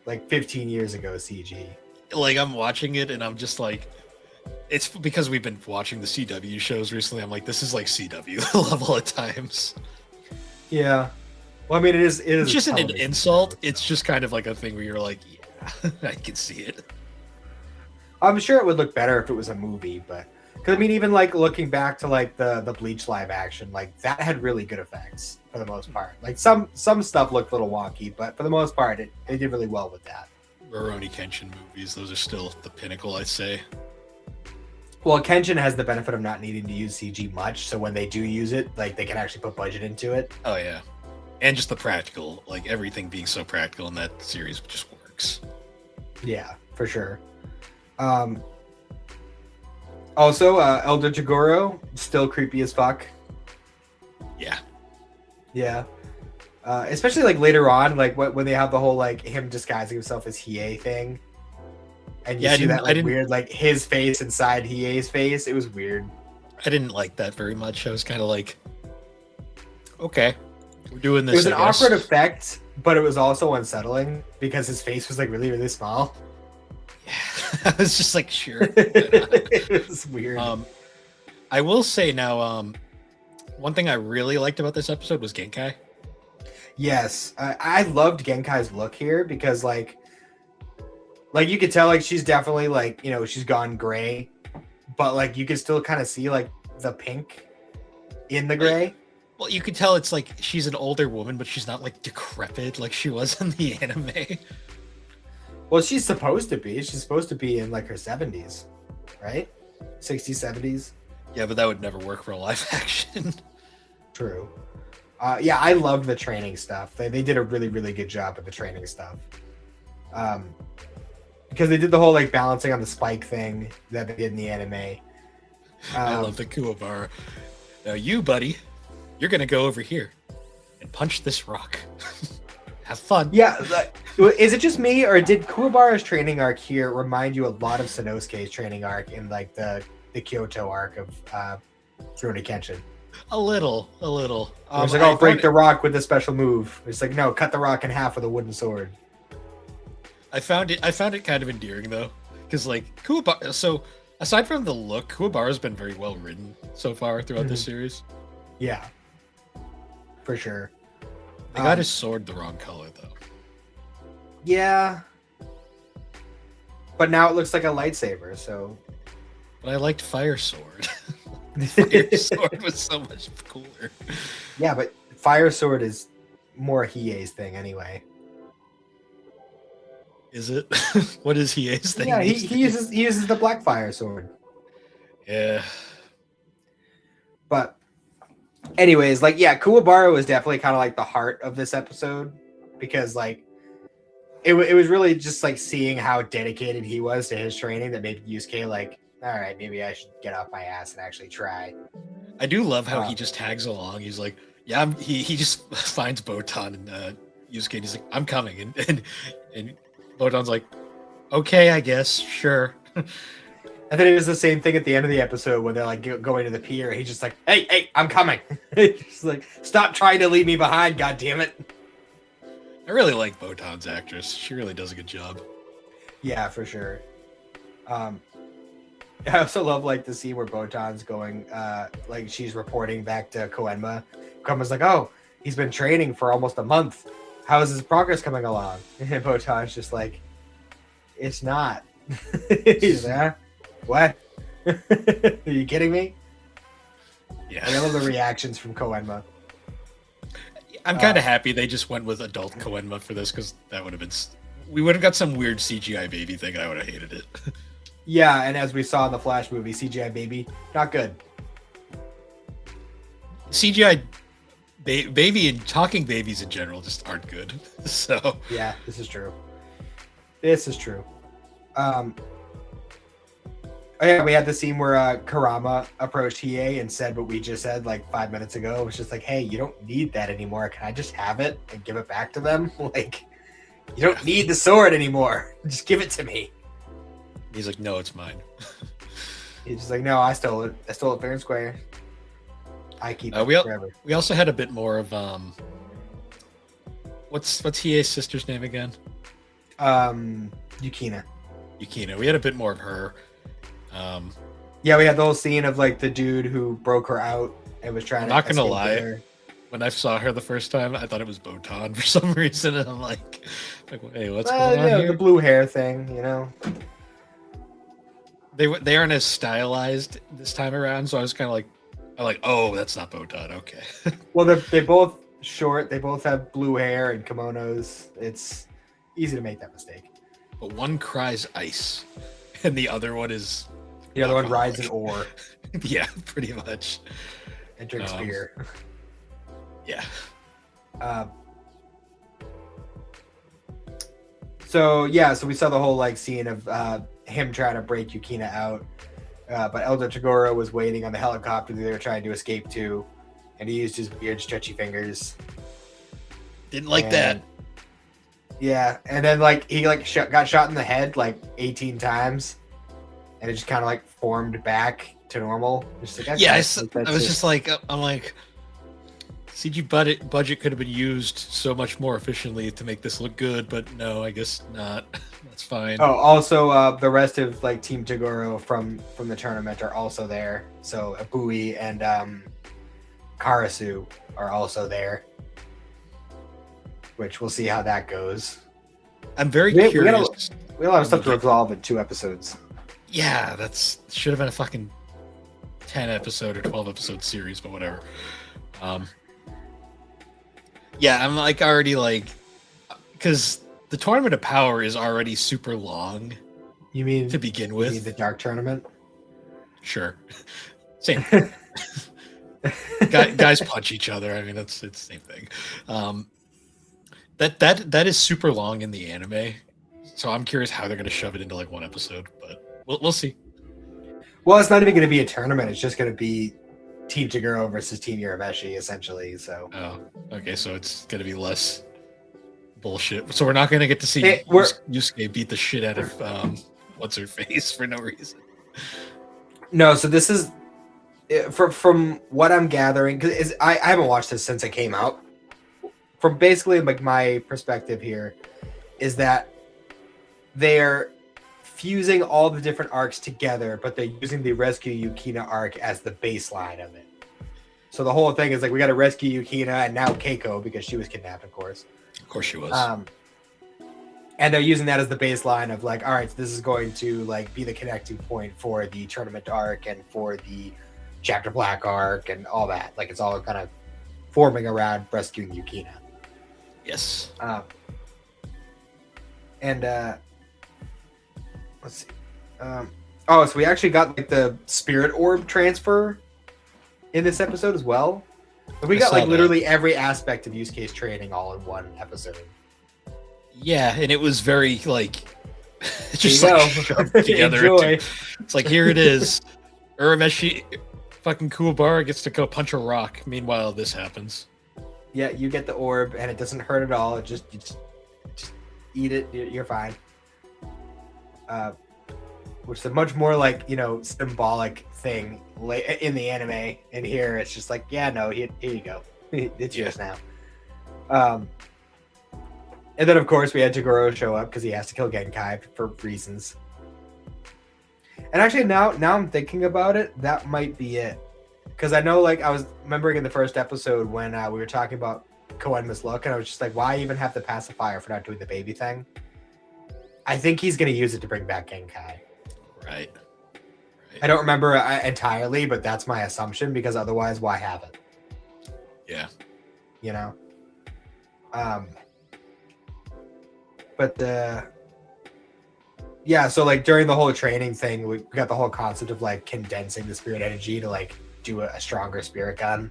15 years ago CG. Like I'm watching it and I'm just like, it's because we've been watching the CW shows recently. I'm like, this is like CW level at times. Yeah. Well, I mean, it is it's just an insult. Show, so. It's just kind of like a thing where you're like, yeah, I can see it. I'm sure it would look better if it was a movie, but because I mean, even like looking back to like the Bleach live action, like that had really good effects for the most part. Like some stuff looked a little wonky, but for the most part, it did really well with that. Rurouni Kenshin movies, those are still the pinnacle, I'd say. Well, Kenshin has the benefit of not needing to use CG much, so when they do use it, like they can actually put budget into it. Oh yeah, and just the practical, like everything being so practical in that series just works. Yeah, for sure. Also, Elder Toguro, still creepy as fuck. Yeah. Yeah. Especially like later on, like when they have the whole like him disguising himself as Hiei thing. And you see that like weird, like his face inside Hiei's face. It was weird. I didn't like that very much. I was kind of like, okay, we're doing this. It was an awkward effect, but it was also unsettling because his face was like really, really small. Yeah, I was just like, sure. It was weird. I will say now, one thing I really liked about this episode was Genkai. Yes, I loved Genkai's look here because like you could tell like she's definitely like, she's gone gray, but like you could still kind of see like the pink in the gray. Well, you could tell it's like she's an older woman, but she's not like decrepit like she was in the anime. Well, she's supposed to be. She's supposed to be in like her 70s, right? 60s, 70s. Yeah, but that would never work for a live action. True. Yeah, I loved the training stuff. They did a really, really good job with the training stuff. Because they did the whole like balancing on the spike thing that they did in the anime. I love the Kuwabara. Now you, buddy, you're going to go over here and punch this rock. Have fun. Yeah, is it just me, or did Kuwabara's training arc here remind you a lot of Sanosuke's training arc in like the Kyoto arc of Rurouni Kenshin? A little. It's like, I'll break the rock with a special move. It's like, no, cut the rock in half with a wooden sword. I found it kind of endearing though, because like Kuwabara. So aside from the look, Kuwabara's been very well written so far throughout this series. Yeah, for sure. They got his sword the wrong color though. Yeah, but now it looks like a lightsaber. So, but I liked Fire Sword. Fire Sword was so much cooler. Yeah, but Fire Sword is more Hiei's thing anyway. Is it? What is Hiei's thing? Yeah, he uses the Black Fire Sword. Yeah. But anyways, like, yeah, Kuwabara was definitely kind of like the heart of this episode because like it was really just like seeing how dedicated he was to his training that made Yusuke like all right, maybe I should get off my ass and actually try. I do love how he just tags along. He's like, yeah, he just finds Botan and Yusuke, and he's like, I'm coming, and Botan's like, okay, I guess, sure. And then it was the same thing at the end of the episode when they're like going to the pier. He's just like, hey, I'm coming. He's like, stop trying to leave me behind, god damn it. I really like Botan's actress. She really does a good job. Yeah, for sure. I also love like the scene where Botan's going, like she's reporting back to Koenma. Koenma's like, oh, he's been training for almost a month. How is his progress coming along? And Botan's just like, it's not. He's like, what? Are you kidding me? Yeah. I love the reactions from Koenma. I'm kind of happy they just went with adult Koenma for this, because that would have been... We would have got some weird CGI baby thing, and I would have hated it. Yeah, and as we saw in the Flash movie, CGI baby, not good. CGI baby and talking babies in general just aren't good. So yeah, this is true. This is true. Oh yeah, we had the scene where Kurama approached Hiei and said what we just said like 5 minutes ago. It was just like, hey, you don't need that anymore. Can I just have it and give it back to them? Like, you don't need the sword anymore. Just give it to me. He's like, no, it's mine. He's just like, no, I stole it. I stole it fair and square. I keep it forever. We also had a bit more of what's Hiei's sister's name again? Yukina. Yukina. We had a bit more of her. Yeah, we had the whole scene of like the dude who broke her out and was trying I'm to. not gonna lie. When I saw her the first time, I thought it was Botan for some reason, and I'm like hey, what's going on here? The blue hair thing, you know. They aren't as stylized this time around, so I was kind of like, oh, that's not Botan. Okay. Well, they both short. They both have blue hair and kimonos. It's easy to make that mistake. But one cries ice, and the other one is. The other one rides an oar. Yeah, pretty much. And drinks beer. Yeah. So we saw the whole like scene of him trying to break Yukina out, but Elder Toguro was waiting on the helicopter that they were trying to escape to, and he used his weird stretchy fingers. Didn't like that. Yeah, and then like he like got shot in the head like 18 times. And it just kind of like formed back to normal. Just like, yeah, I was just like, I'm like, CG budget could have been used so much more efficiently to make this look good, but no, I guess not. That's fine. Oh, also, the rest of like Team Toguro from the tournament are also there. So Abui and Karasu are also there, which we'll see how that goes. I'm very curious. We have a lot of stuff to resolve in 2 episodes. Yeah, that's should have been a fucking 10 episode or 12 episode series, but whatever. Yeah, I'm like already like, because the Tournament of Power is already super long. You mean to begin with? You mean the Dark Tournament? Sure, same. Guys punch each other. I mean, it's the same thing. That is super long in the anime, so I'm curious how they're going to shove it into like 1 episode, but. We'll see. Well, it's not even going to be a tournament. It's just going to be Team Toguro versus Team Urameshi, essentially. So. Oh, okay. So it's going to be less bullshit. So we're not going to get to see Yusuke beat the shit out of what's her face for no reason. No. So this is from what I'm gathering, because I haven't watched this since it came out. From basically like my perspective here, is that they're fusing all the different arcs together, but they're using the Rescue Yukina arc as the baseline of it. So the whole thing is like we got to rescue Yukina and now Keiko because she was kidnapped, of course. Of course she was. And they're using that as the baseline of like, all right, so this is going to like be the connecting point for the tournament arc and for the Chapter Black arc and all that. Like it's all kind of forming around rescuing Yukina. Yes. Let's see. So we actually got like the spirit orb transfer in this episode as well. We got like literally every aspect of Yusuke's training all in 1 episode. Yeah, and it was very like It's just There you like go. shoved together. Enjoy. It's like, here it is. Urameshi, fucking Kuwabara gets to go punch a rock. Meanwhile, this happens. Yeah, you get the orb, and it doesn't hurt at all. You just eat it. You're fine. Which is a much more like, you know, symbolic thing in the anime. And here it's just like, yeah, no, here you go. It's yours now. And then of course we had Toguro show up because he has to kill Genkai for reasons. And actually now I'm thinking about it, that might be it. Because I know, like, I was remembering in the first episode when we were talking about Koenma's look, and I was just like, why even have the pacifier for not doing the baby thing? I think he's going to use it to bring back Genkai. Right. I don't remember entirely, but that's my assumption, because otherwise, why have it? Yeah. You know? But yeah, so like during the whole training thing, we got the whole concept of like condensing the spirit energy to like do a stronger spirit gun.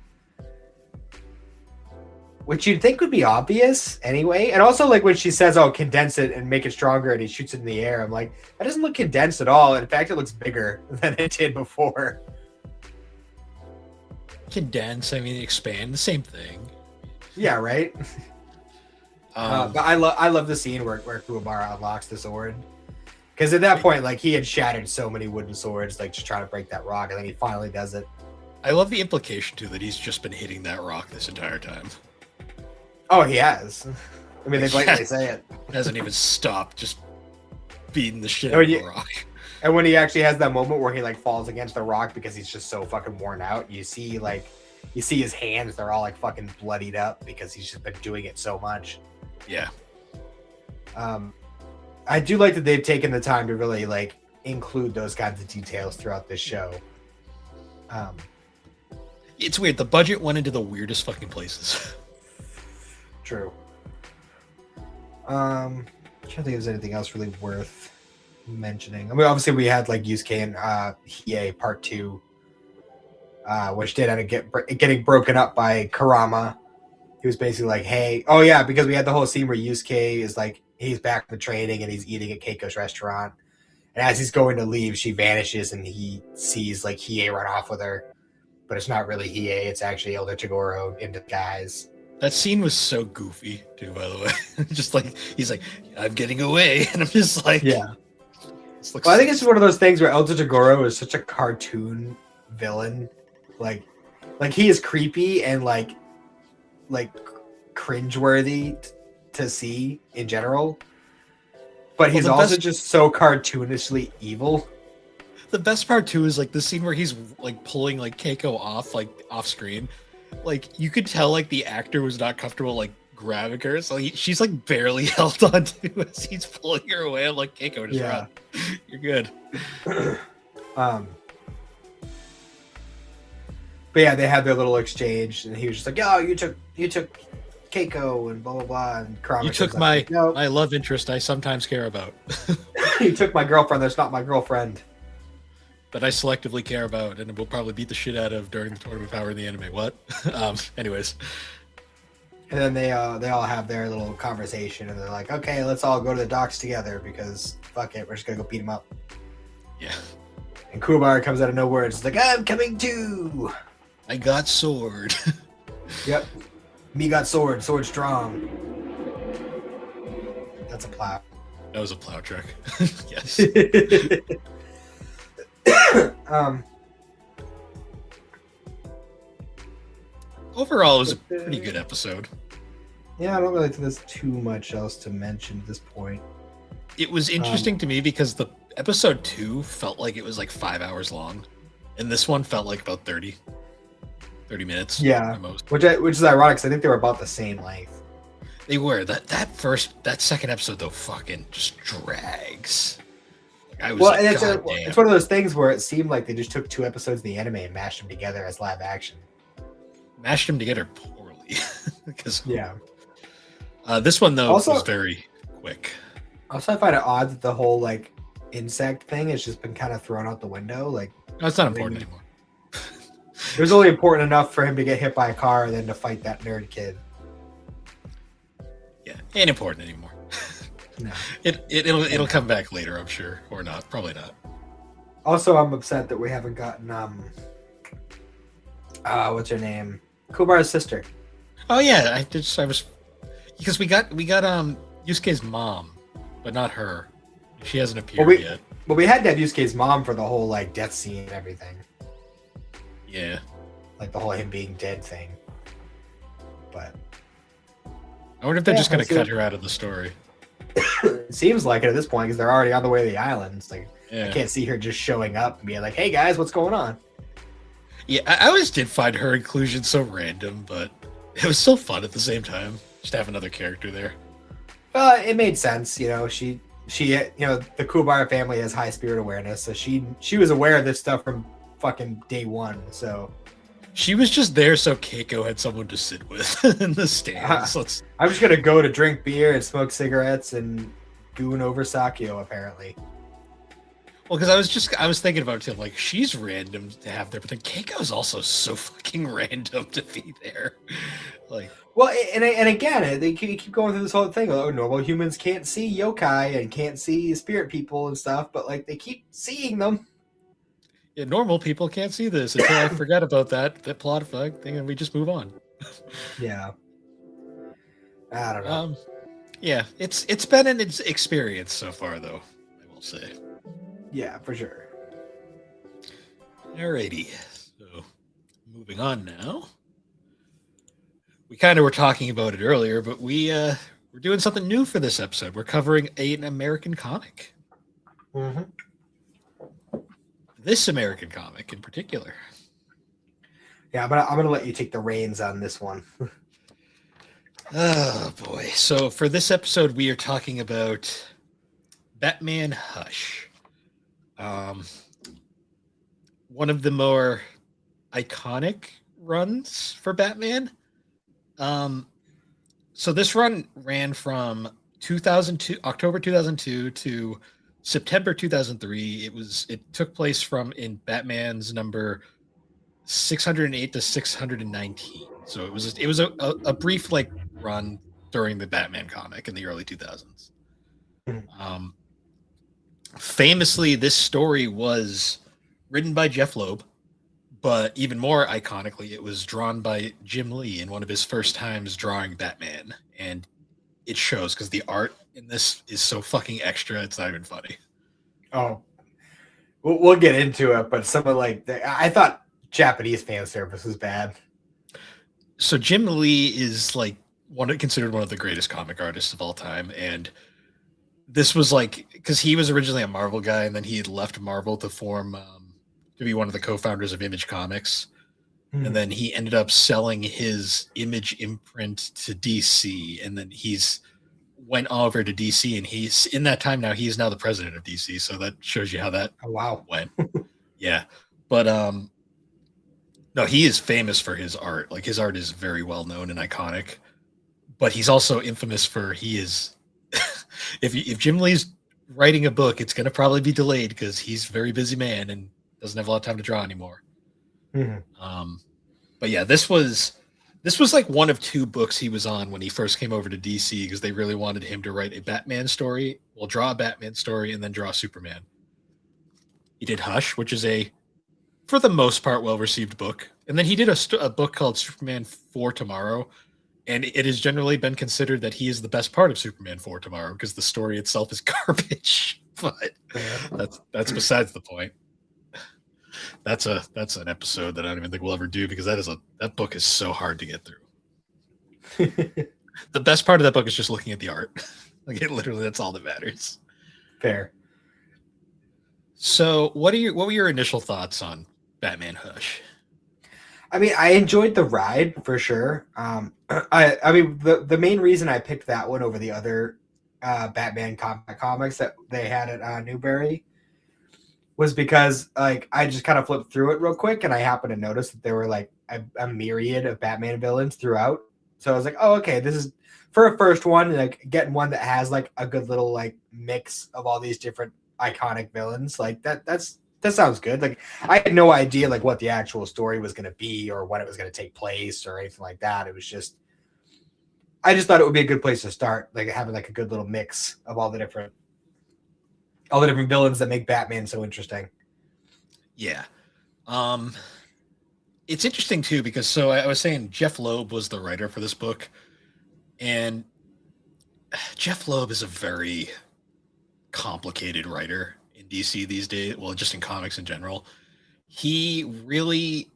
Which you'd think would be obvious anyway. And also, like, when she says, oh, condense it and make it stronger, and he shoots it in the air, I'm like, that doesn't look condensed at all. In fact, it looks bigger than it did before. Condense, I mean, expand, the same thing. Yeah, right? But I love the scene where Kuwabara unlocks the sword. Because at that point, like, he had shattered so many wooden swords, like, just trying to break that rock, and then he finally does it. I love the implication, too, that he's just been hitting that rock this entire time. Oh, he has. I mean, they blatantly say it. Hasn't even stopped, just beating the shit out of the rock. And when he actually has that moment where he like falls against the rock because he's just so fucking worn out, you see his hands, they're all like fucking bloodied up because he's just been doing it so much. Yeah. I do like that they've taken the time to really like include those kinds of details throughout this show. It's weird. The budget went into the weirdest fucking places. True. I'm trying to think if there's anything else really worth mentioning. I mean, obviously we had like Yusuke and Hiei Part 2, which did end up getting broken up by Karama. He was basically like, hey, oh yeah, because we had the whole scene where Yusuke is like, he's back from training and he's eating at Keiko's restaurant. And as he's going to leave, she vanishes and he sees like Hiei run off with her. But it's not really Hiei, it's actually Elder Toguro in disguise. That scene was so goofy, too, by the way. Just like, he's like, I'm getting away. And I'm just like, yeah. Well, I think it's one of those things where Elder Toguro is such a cartoon villain. Like he is creepy and like cringeworthy to see in general. But he's also just so cartoonishly evil. The best part too is like the scene where he's like pulling like Keiko off screen. Like you could tell like the actor was not comfortable like grabbing her, so she's like barely held on to as he's pulling her away. I'm like, Keiko, just run. You're good. But yeah, they had their little exchange, and he was just like, "Oh, you took Keiko and blah blah blah." And you took like, my love interest I sometimes care about. You took my girlfriend. That's not my girlfriend. That I selectively care about, and will probably beat the shit out of during the Tournament of Power in the anime. What? Anyways. And then they all have their little conversation, and they're like, "Okay, let's all go to the docks together because fuck it, we're just gonna go beat him up." Yeah. And Kuwabara comes out of nowhere and is like, "I'm coming too. I got sword." Yep. Me got sword strong. That's a plow. That was a plow truck. Yes. Overall, it was a pretty good episode. Yeah, I don't really think there's too much else to mention at this point. It was interesting to me because the episode 2 felt like it was like 5 hours long, and this one felt like about 30 minutes. Yeah, at most. Which is ironic because I think they were about the same length. They were. That second episode though fucking just drags. And it's one of those things where it seemed like they just took 2 episodes of the anime and mashed them together as live action. Mashed them together poorly. Because this one though was very quick. Also, I find it odd that the whole like insect thing has just been kind of thrown out the window. Like, no, it's not important anymore. It was only important enough for him to get hit by a car and then to fight that nerd kid. Yeah, ain't important anymore. No. It'll come back later, I'm sure, or not. Probably not. Also, I'm upset that we haven't gotten what's her name? Kubar's sister. Oh yeah, I was because we got Yusuke's mom, but not her. She hasn't appeared yet. But we had to have Yusuke's mom for the whole like death scene and everything. Yeah. Like the whole him being dead thing. But I wonder if they're just gonna cut her out of the story. It seems like it at this point because they're already on the way to the island. It's like Yeah. I can't see her just showing up and being like, "Hey guys, what's going on?" Yeah, I always did find her inclusion so random, but it was still fun at the same time. Just to have another character there. It made sense, you know. She, the Kubar family has high spirit awareness, so she was aware of this stuff from fucking day one. So she was just there so Keiko had someone to sit with in the stands. I'm just gonna go to drink beer and smoke cigarettes and goon over Sakio, apparently. Well, because I was thinking about it too. Like, she's random to have there, but then Keiko's also so fucking random to be there. Like, well, and again, they keep going through this whole thing. Oh, normal humans can't see yokai and can't see spirit people and stuff, but like they keep seeing them. Yeah, normal people can't see this until I forget about that plot thing, and we just move on. Yeah, I don't know. Yeah, it's been an experience so far, though. I will say. Yeah, for sure. Alrighty, so moving on now. We kind of were talking about it earlier, but we're doing something new for this episode. We're covering an American comic. Mm-hmm. This American comic in particular. Yeah, but I'm gonna let you take the reins on this one. Oh boy! So for this episode, we are talking about Batman Hush. One of the more iconic runs for Batman. So this run ran from 2002, October 2002 to September 2003. It took place from in Batman's number 608 to 619. So it was a brief like run during the Batman comic in the early 2000s. Famously, this story was written by Jeph Loeb, but even more iconically, it was drawn by Jim Lee in one of his first times drawing Batman. And it shows because the art in this is so fucking extra, it's not even funny. Oh, we'll get into it, but some of I thought Japanese fan service was bad. So Jim Lee is like considered one of the greatest comic artists of all time, and this was like because he was originally a Marvel guy, and then he had left Marvel to form to be one of the co-founders of Image Comics, and then he ended up selling his Image imprint to DC, and then he's went over to DC, and he's in that time now he's now the president of DC. So that shows you how that went. Yeah, but no, he is famous for his art. Like his art is very well known and iconic, but he's also infamous for he is. If Jim Lee's writing a book, it's going to probably be delayed because he's a very busy man and doesn't have a lot of time to draw anymore. But yeah, this was like one of two books he was on when he first came over to DC because they really wanted him to write a Batman story, draw a Batman story, and then draw Superman. He did Hush, which is for the most part, well-received book. And then he did a book called Superman for Tomorrow, and it has generally been considered that he is the best part of Superman for Tomorrow because the story itself is garbage. But that's besides the point. That's an episode that I don't even think we'll ever do because that book is so hard to get through. The best part of that book is just looking at the art. Like literally, that's all that matters. Fair. So, what were your initial thoughts on Batman Hush? I mean, I enjoyed the ride for sure. I mean, the main reason I picked that one over the other Batman comics that they had at Newbury was because like I just kind of flipped through it real quick and I happened to notice that there were like a myriad of Batman villains throughout. So I was like, oh, okay, this is for a first one, like getting one that has like a good little like mix of all these different iconic villains. Like that sounds good. Like I had no idea like what the actual story was going to be or when it was going to take place or anything like that. It was just I just thought it would be a good place to start, like having like a good little mix of all the different villains that make Batman so interesting. Yeah. It's interesting too because so I was saying Jeph Loeb was the writer for this book, and Jeph Loeb is a very complicated writer in DC these days. Well, just in comics in general, he really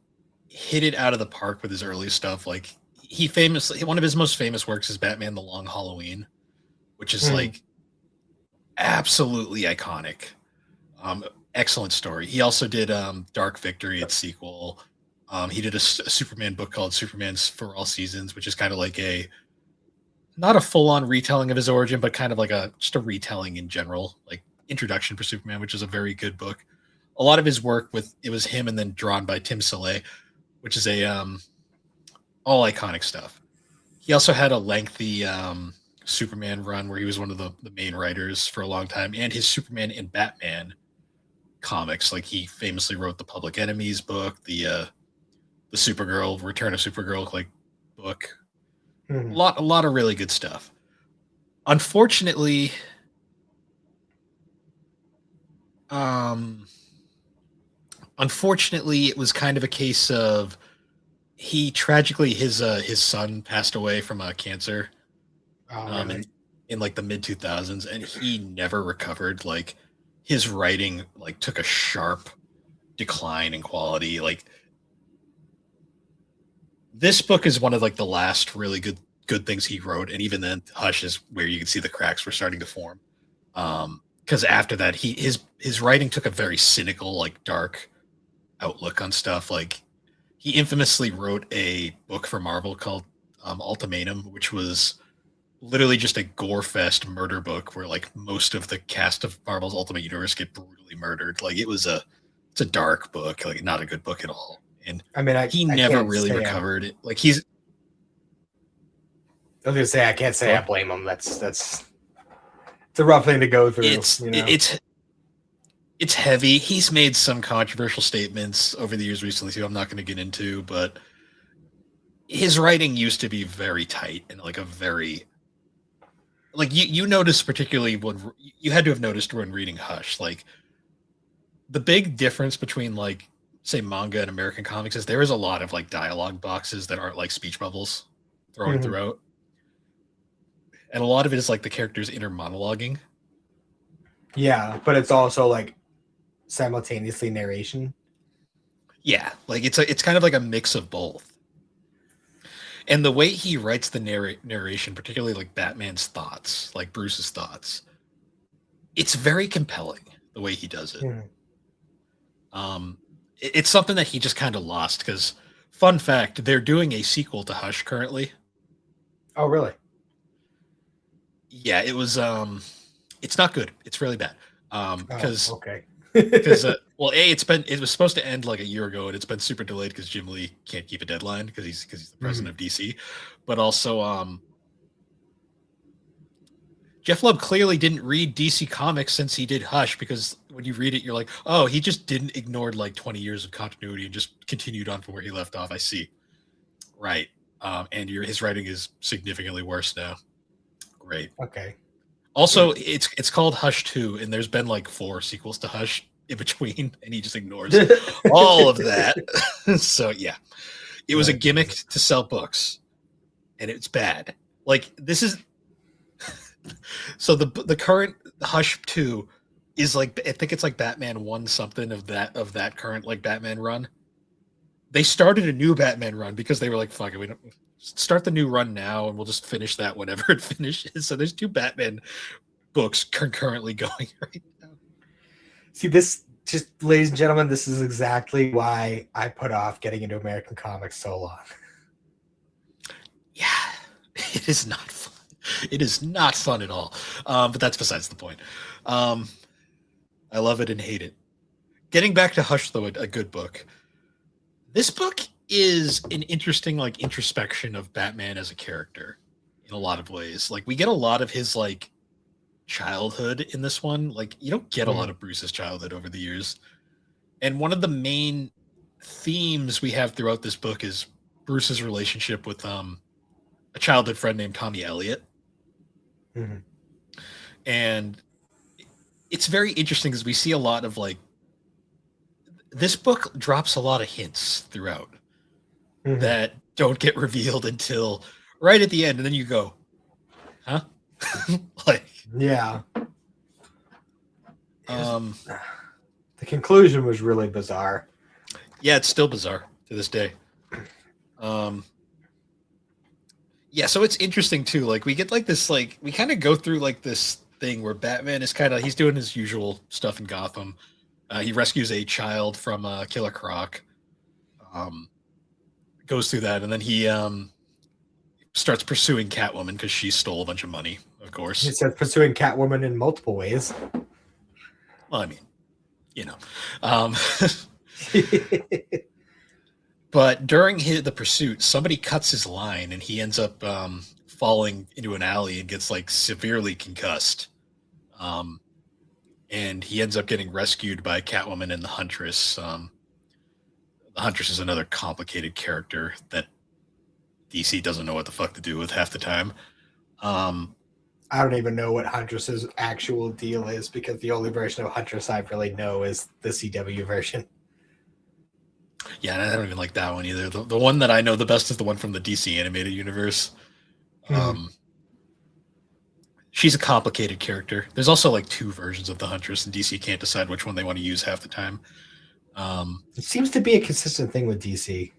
hit it out of the park with his early stuff. Like one of his most famous works is Batman: The Long Halloween, which is like absolutely iconic. Excellent story. He also did Dark Victory, its sequel. He did a Superman book called Superman's For All Seasons, which is kind of like not a full-on retelling of his origin, but kind of like just a retelling in general, like Introduction for Superman, which is a very good book. A lot of his work it was him and then drawn by Tim Sale, which is all iconic stuff. He also had a lengthy Superman run where he was one of the main writers for a long time, and his Superman and Batman comics. Like he famously wrote the Public Enemies book, the Supergirl Return of Supergirl like book. A lot of really good stuff. Unfortunately, it was kind of a case of tragically his son passed away from cancer in like the mid 2000s, and he never recovered. Like his writing like took a sharp decline in quality. Like this book is one of like the last really good things he wrote, and even then Hush is where you can see the cracks were starting to form. Because after that his writing took a very cynical, like dark outlook on stuff. Like he infamously wrote a book for Marvel called Ultimatum, which was literally just a gore fest murder book where like most of the cast of Marvel's Ultimate Universe get brutally murdered. Like it's a dark book, like not a good book at all. And I mean, he never really recovered. Like I was gonna say I can't say I blame him. It's a rough thing to go through. It's heavy. He's made some controversial statements over the years recently too. I'm not going to get into, but his writing used to be very tight and like a very like you notice particularly when you had to have noticed when reading Hush, like the big difference between like say manga and American comics is there is a lot of like dialogue boxes that aren't like speech bubbles thrown throughout. And a lot of it is like the characters inner monologuing. Yeah, but it's also like simultaneously narration. Yeah, like it's kind of like a mix of both. And the way he writes the narration, particularly like Batman's thoughts, like Bruce's thoughts, it's very compelling the way he does it. It's something that he just kind of lost because, fun fact, they're doing a sequel to Hush currently. Oh, really? Yeah, it was. It's not good. It's really bad. Because okay. Because it was supposed to end like a year ago, and it's been super delayed because Jim Lee can't keep a deadline because he's the president of DC. But also, Jeph Loeb clearly didn't read DC Comics since he did Hush, because when you read it, you're like, oh, he just didn't ignored like 20 years of continuity and just continued on from where he left off. I see. Right. And his writing is significantly worse now. Great. Okay. Also, it's called Hush 2, and there's been like 4 sequels to Hush in between, and he just ignores all of that. So yeah, it was a gimmick to sell books, and it's bad. Like this is so the current Hush 2 is like, I think it's like Batman 1 something of that current like Batman run. They started a new Batman run because they were like, fuck it, we don't start the new run now, and we'll just finish that whenever it finishes. So there's 2 Batman books concurrently going right now. See, this just, ladies and gentlemen, this is exactly why I put off getting into American comics so long. Yeah, it is not fun. It is not fun at all. But that's besides the point. I love it and hate it. Getting back to Hush, though, a good book. This book is an interesting like introspection of Batman as a character in a lot of ways. Like we get a lot of his like childhood in this one. Like you don't get a lot of Bruce's childhood over the years. And one of the main themes we have throughout this book is Bruce's relationship with a childhood friend named Tommy Elliott. Mm-hmm. And it's very interesting because we see a lot of like, this book drops a lot of hints throughout that don't get revealed until right at the end. And then you go, huh? Like, yeah. The conclusion was really bizarre. Yeah, it's still bizarre to this day. Yeah, so it's interesting too. Like we get like this, like we kind of go through like this thing where Batman is kind of he's doing his usual stuff in Gotham. He rescues a child from Killer Croc. Goes through that, and then he starts pursuing Catwoman because she stole a bunch of money. Of course, he starts pursuing Catwoman in multiple ways. Well, I mean, you know. But during the pursuit, somebody cuts his line, and he ends up falling into an alley and gets like severely concussed. And he ends up getting rescued by Catwoman and the Huntress. The Huntress is another complicated character that DC doesn't know what the fuck to do with half the time. I don't even know what Huntress's actual deal is because the only version of Huntress I really know is the CW version. Yeah, and I don't even like that one either. The one that I know the best is the one from the DC animated universe. She's a complicated character. There's also like 2 versions of the Huntress, and DC can't decide which one they want to use half the time. It seems to be a consistent thing with DC.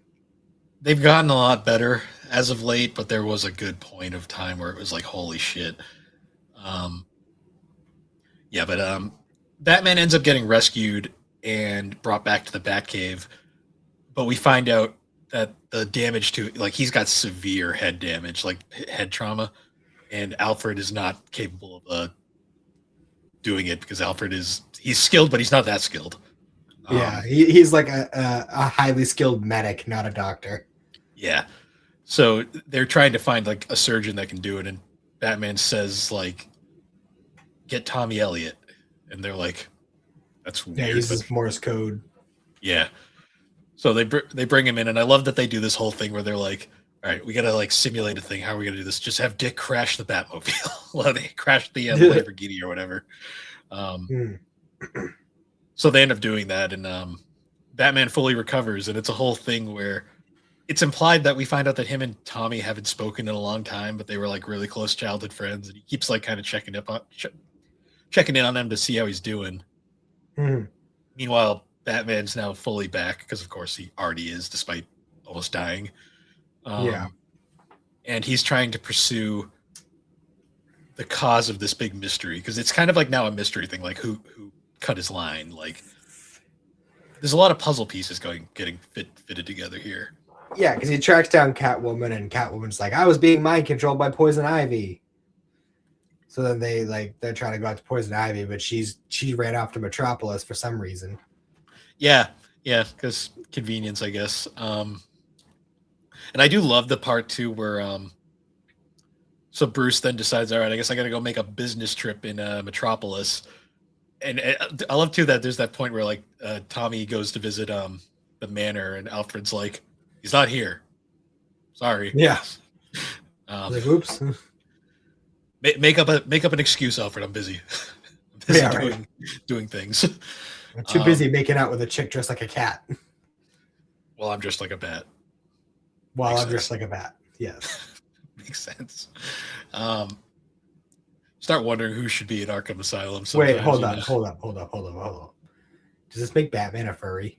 They've gotten a lot better as of late, but there was a good point of time where it was like, holy shit. Batman ends up getting rescued and brought back to the Batcave. But we find out that the damage to, like, he's got severe head damage, like head trauma, and Alfred is not capable of doing it because he's skilled, but he's not that skilled. Yeah, he's like a highly skilled medic, not a doctor. Yeah. So they're trying to find like a surgeon that can do it, and Batman says like, get Tommy Elliott, and they're like, that's weird. Yeah, he uses Morse code. Yeah. So they bring him in, and I love that they do this whole thing where they're like, all right, we got to like simulate a thing. How are we going to do this? Just have Dick crash the Batmobile. Well, they crashed the Lamborghini or whatever. So they end up doing that, and Batman fully recovers, and it's a whole thing where it's implied that we find out that him and Tommy haven't spoken in a long time, but they were like really close childhood friends, and he keeps like kind of checking in on them to see how he's doing. Meanwhile, Batman's now fully back because, of course, he already is, despite almost dying. And he's trying to pursue the cause of this big mystery because it's kind of like now a mystery thing, like who cut his line. Like, there's a lot of puzzle pieces getting fitted together here. Yeah, because he tracks down Catwoman, and Catwoman's like, "I was being mind controlled by Poison Ivy." So then they're trying to go out to Poison Ivy, but she ran off to Metropolis for some reason. Yeah, because convenience, I guess. And I do love the part too where so Bruce then decides, all right, I guess I got to go make a business trip in Metropolis. And I love too that there's that point where like Tommy goes to visit the manor, and Alfred's like, he's not here. Sorry. Yeah. Like, oops. Make up an excuse, Alfred. I'm busy. Doing things. I'm too busy making out with a chick dressed like a cat. Well, I'm dressed like a bat. While I'm dressed like a bat. Yes. Makes sense. Start wondering who should be at Arkham Asylum. Wait, hold up. Does this make Batman a furry?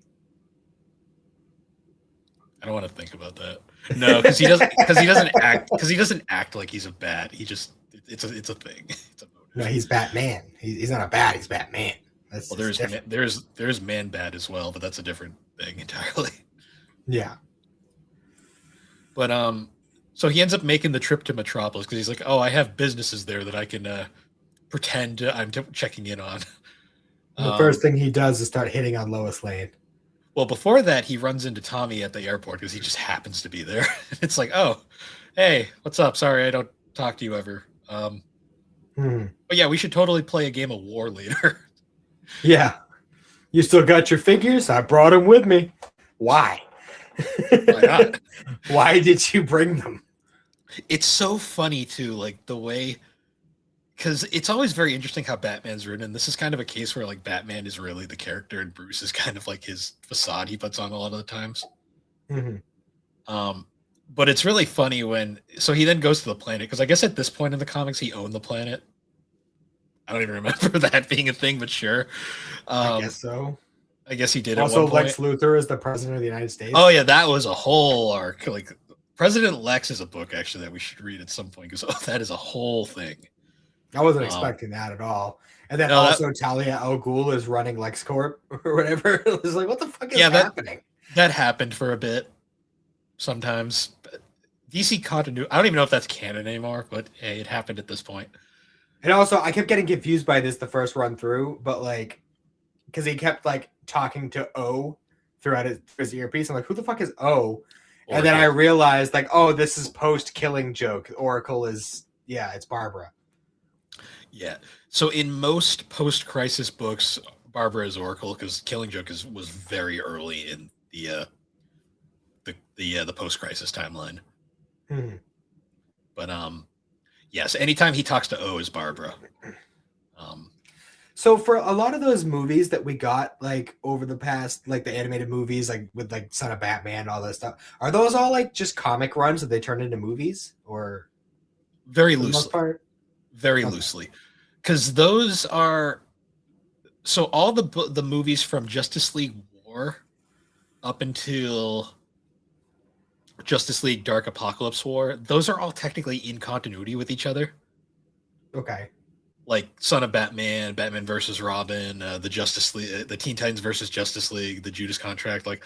I don't want to think about that. No, because he doesn't act like he's a bat. He just it's a thing. It's a no, he's Batman. He's not a bat. He's Batman. Well, there's Man Bat as well, but that's a different thing entirely. Yeah. But so he ends up making the trip to Metropolis because he's like, oh, I have businesses there that I can pretend I'm checking in on. The first thing he does is start hitting on Lois Lane. Well, before that, he runs into Tommy at the airport because he just happens to be there. It's like, oh, hey, what's up? Sorry, I don't talk to you ever. But yeah, we should totally play a game of war later. Yeah. You still got your figures? I brought them with me. Why? Why not? Why did you bring them? It's so funny too, like the way, because it's always very interesting how Batman's written. And this is kind of a case where like Batman is really the character, and Bruce is kind of like his facade he puts on a lot of the times. Mm-hmm. Um, but it's really funny when so he then goes to the planet because I guess at this point in the comics he owned the planet. I don't even remember that being a thing, but sure. I guess so. I guess he did Also, at one point. Lex Luthor is the president of the United States. Oh yeah, that was a whole arc. Like President Lex is a book actually that we should read at some point because that is a whole thing. I wasn't expecting that at all. And then no, also Talia al Ghul is running LexCorp or whatever. It was like, what the fuck is happening? That happened for a bit. Sometimes DC continuity. I don't even know if that's canon anymore, but hey, it happened at this point. And also, I kept getting confused by this the first run through, but like, because he kept like talking to O throughout his earpiece. I'm like, who the fuck is O? And then I realized, like, oh, this is post-Killing Joke. Oracle is, yeah, it's Barbara. Yeah. So in most post-crisis books, Barbara is Oracle because Killing Joke was very early in the post-crisis timeline. Hmm. But yes, anytime he talks to O is Barbara. So for a lot of those movies that we got like over the past, like the animated movies, like with like Son of Batman, all that stuff, are those all like just comic runs that they turn into movies, or very for the loosely? most part? Very loosely, because those are so all the movies from Justice League War up until Justice League Dark Apocalypse War, those are all technically in continuity with each other. Okay. Like Son of Batman, Batman versus Robin, the Justice League, the Teen Titans versus Justice League, the Judas Contract, like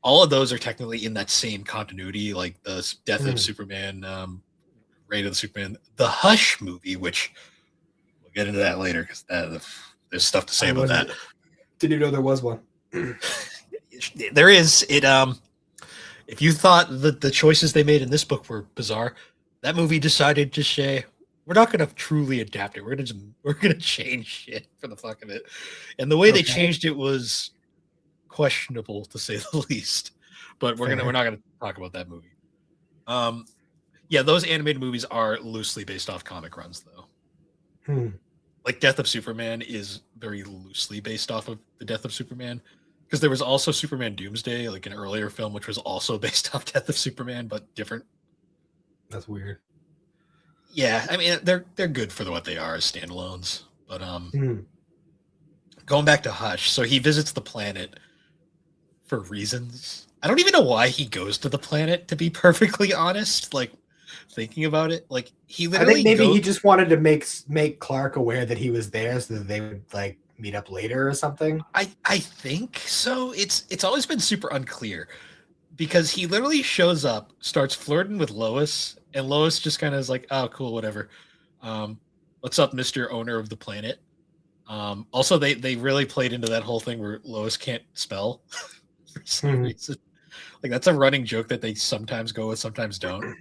all of those are technically in that same continuity. Like the Death of Superman, Reign of the Superman, the Hush movie, which we'll get into that later because there's stuff to say about that. Didn't even know there was one. There is it. If you thought that the choices they made in this book were bizarre, that movie decided to say, we're not going to truly adapt it. We're going to change shit for the fuck of it. And the way they changed it was questionable to say the least. But we're not going to talk about that movie. Yeah, those animated movies are loosely based off comic runs though. Like Death of Superman is very loosely based off of the Death of Superman because there was also Superman Doomsday, like an earlier film which was also based off Death of Superman but different. That's weird. Yeah, I mean they're good for what they are as standalones, but going back to Hush, so he visits the planet for reasons. I don't even know why he goes to the planet, to be perfectly honest. Like thinking about it, like he literally. I think maybe he just wanted to make Clark aware that he was there, so that they would like meet up later or something. I think so. It's always been super unclear because he literally shows up, starts flirting with Lois, and Lois just kind of is like, "Oh, cool, whatever. What's up, Mister Owner of the Planet?" Also, they really played into that whole thing where Lois can't spell for some reason. Like that's a running joke that they sometimes go with, sometimes don't.